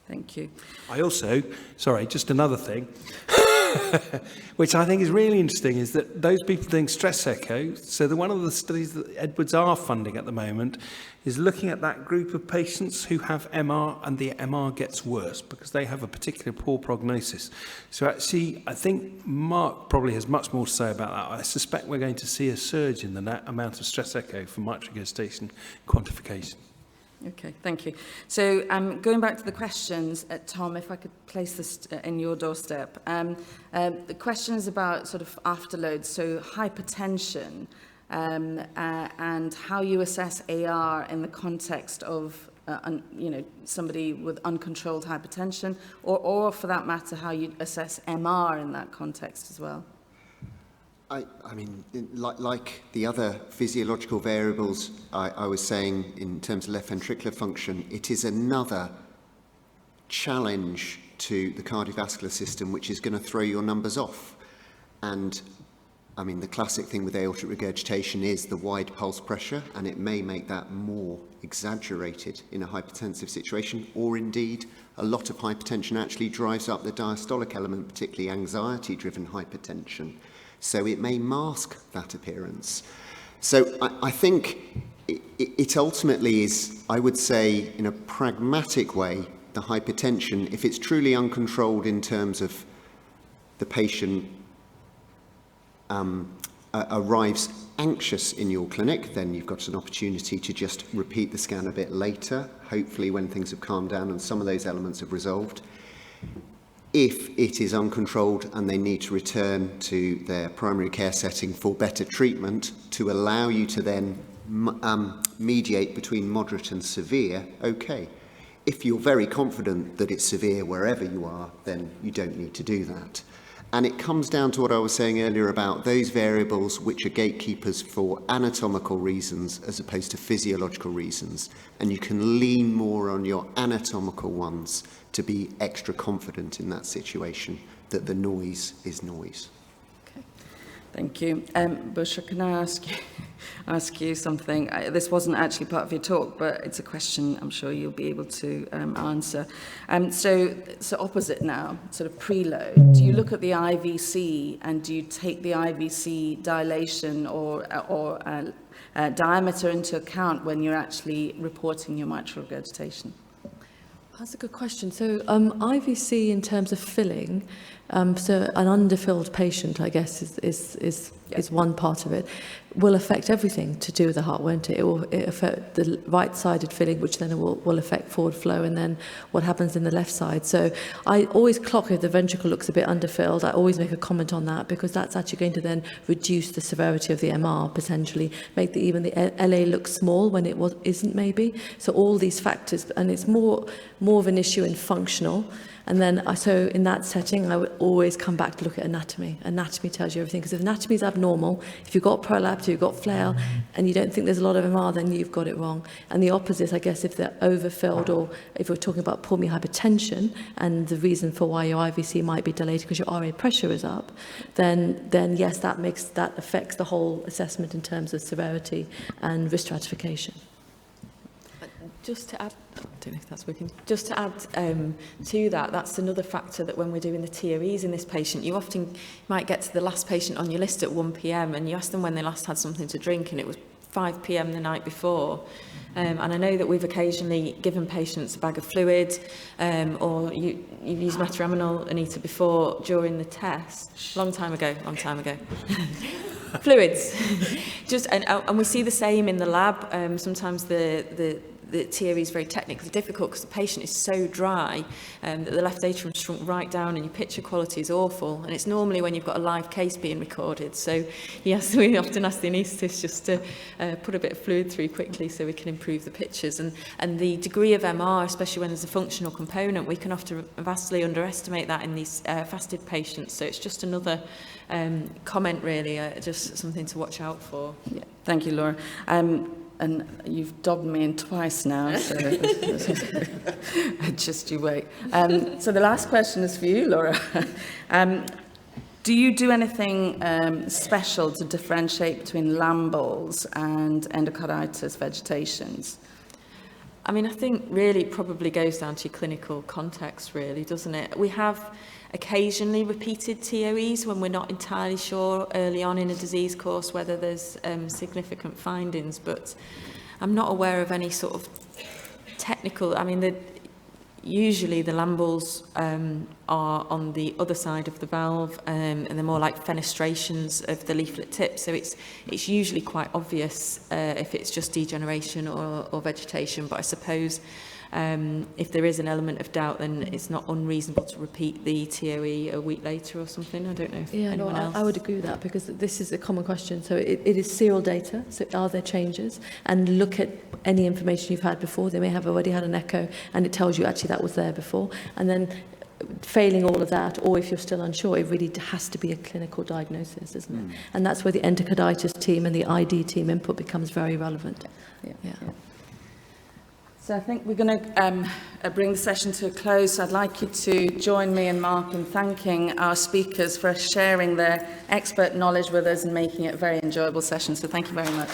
[SPEAKER 1] Thank you.
[SPEAKER 2] I also, just another thing, which I think is really interesting, is that those people doing stress echo, so one of the studies that Edwards are funding at the moment is looking at that group of patients who have MR and the MR gets worse because they have a particularly poor prognosis. So actually, I think Mark probably has much more to say about that. I suspect we're going to see a surge in the amount of stress echo for mitral regurgitation quantification.
[SPEAKER 1] Okay, thank you. So going back to the questions, Tom, if I could place this in your doorstep. The question is about sort of afterloads, so hypertension, and how you assess AR in the context of somebody with uncontrolled hypertension, or for that matter, how you assess MR in that context as well.
[SPEAKER 5] I mean, like the other physiological variables I was saying in terms of left ventricular function, it is another challenge to the cardiovascular system which is going to throw your numbers off. And I mean, the classic thing with aortic regurgitation is the wide pulse pressure, and it may make that more exaggerated in a hypertensive situation, or indeed a lot of hypertension actually drives up the diastolic element, particularly anxiety-driven hypertension. So it may mask that appearance. So I think it ultimately is, I would say, in a pragmatic way, the hypertension, if it's truly uncontrolled in terms of the patient arrives anxious in your clinic, then you've got an opportunity to just repeat the scan a bit later, hopefully when things have calmed down and some of those elements have resolved. If it is uncontrolled and they need to return to their primary care setting for better treatment to allow you to then mediate between moderate and severe, okay. if you're very confident that it's severe wherever you are, then you don't need to do that. And it comes down to what I was saying earlier about those variables which are gatekeepers for anatomical reasons as opposed to physiological reasons. And you can lean more on your anatomical ones to be extra confident in that situation, that the noise is noise.
[SPEAKER 1] Thank you. Bushra, can I ask you something? This wasn't actually part of your talk, but it's a question I'm sure you'll be able to answer. So opposite now, sort of preload. Do you look at the IVC and do you take the IVC dilation or diameter into account when you're actually reporting your mitral regurgitation?
[SPEAKER 4] That's a good question. So IVC in terms of filling, so an underfilled patient, I guess, is one part of it, will affect everything to do with the heart, won't it? It will affect the right-sided filling, which then will affect forward flow, and then what happens in the left side. So I always clock if the ventricle looks a bit underfilled. I always make a comment on that because that's actually going to then reduce the severity of the MR, potentially, make even the LA look small when it isn't maybe. So all these factors, and it's more of an issue in functional. And then, so in that setting, I would always come back to look at anatomy. Anatomy tells you everything, because if anatomy is abnormal, if you've got prolapse, if you've got flail, and you don't think there's a lot of MR, then you've got it wrong. And the opposite, I guess, if they're overfilled, or if we're talking about pulmonary hypertension, and the reason for why your IVC might be delayed because your RA pressure is up, then yes, that affects the whole assessment in terms of severity and risk stratification.
[SPEAKER 6] Just to add, I don't know if that's working. Just to add to that, that's another factor that when we're doing the TOEs in this patient, you often might get to the last patient on your list at 1 p.m. and you ask them when they last had something to drink, and it was 5 p.m. the night before. And I know that we've occasionally given patients a bag of fluid, or you've used metaraminol, Anita, before during the test. Long time ago. Fluids. And we see the same in the lab. Sometimes the TOE is very technically difficult because the patient is so dry that the left atrium shrunk right down and your picture quality is awful. And it's normally when you've got a live case being recorded. So yes, we often ask the anaesthetist just to put a bit of fluid through quickly so we can improve the pictures. And the degree of MR, especially when there's a functional component, we can often vastly underestimate that in these fasted patients. So it's just another comment really, just something to watch out for.
[SPEAKER 1] Yeah. Thank you, Laura. And you've dobbed me in twice now, so just you wait. So the last question is for you, Laura. Do you do anything special to differentiate between lamboles and endocarditis vegetations?
[SPEAKER 6] I mean, I think really it probably goes down to your clinical context, really, doesn't it? We have occasionally repeated TOEs when we're not entirely sure early on in a disease course whether there's significant findings, but I'm not aware of any sort of technical, I mean, usually the lamboles are on the other side of the valve, and they're more like fenestrations of the leaflet tip, so it's usually quite obvious if it's just degeneration or vegetation, but I suppose if there is an element of doubt, then it's not unreasonable to repeat the TOE a week later or something. I don't know if anyone else.
[SPEAKER 4] I would agree with that, because this is a common question. So it is serial data. So are there changes? And look at any information you've had before. They may have already had an echo, and it tells you actually that was there before. And then failing all of that, or if you're still unsure, it really has to be a clinical diagnosis, isn't it? And that's where the endocarditis team and the ID team input becomes very relevant. Yeah.
[SPEAKER 1] So I think we're going to bring the session to a close. I'd like you to join me and Mark in thanking our speakers for sharing their expert knowledge with us and making it a very enjoyable session. So thank you very much.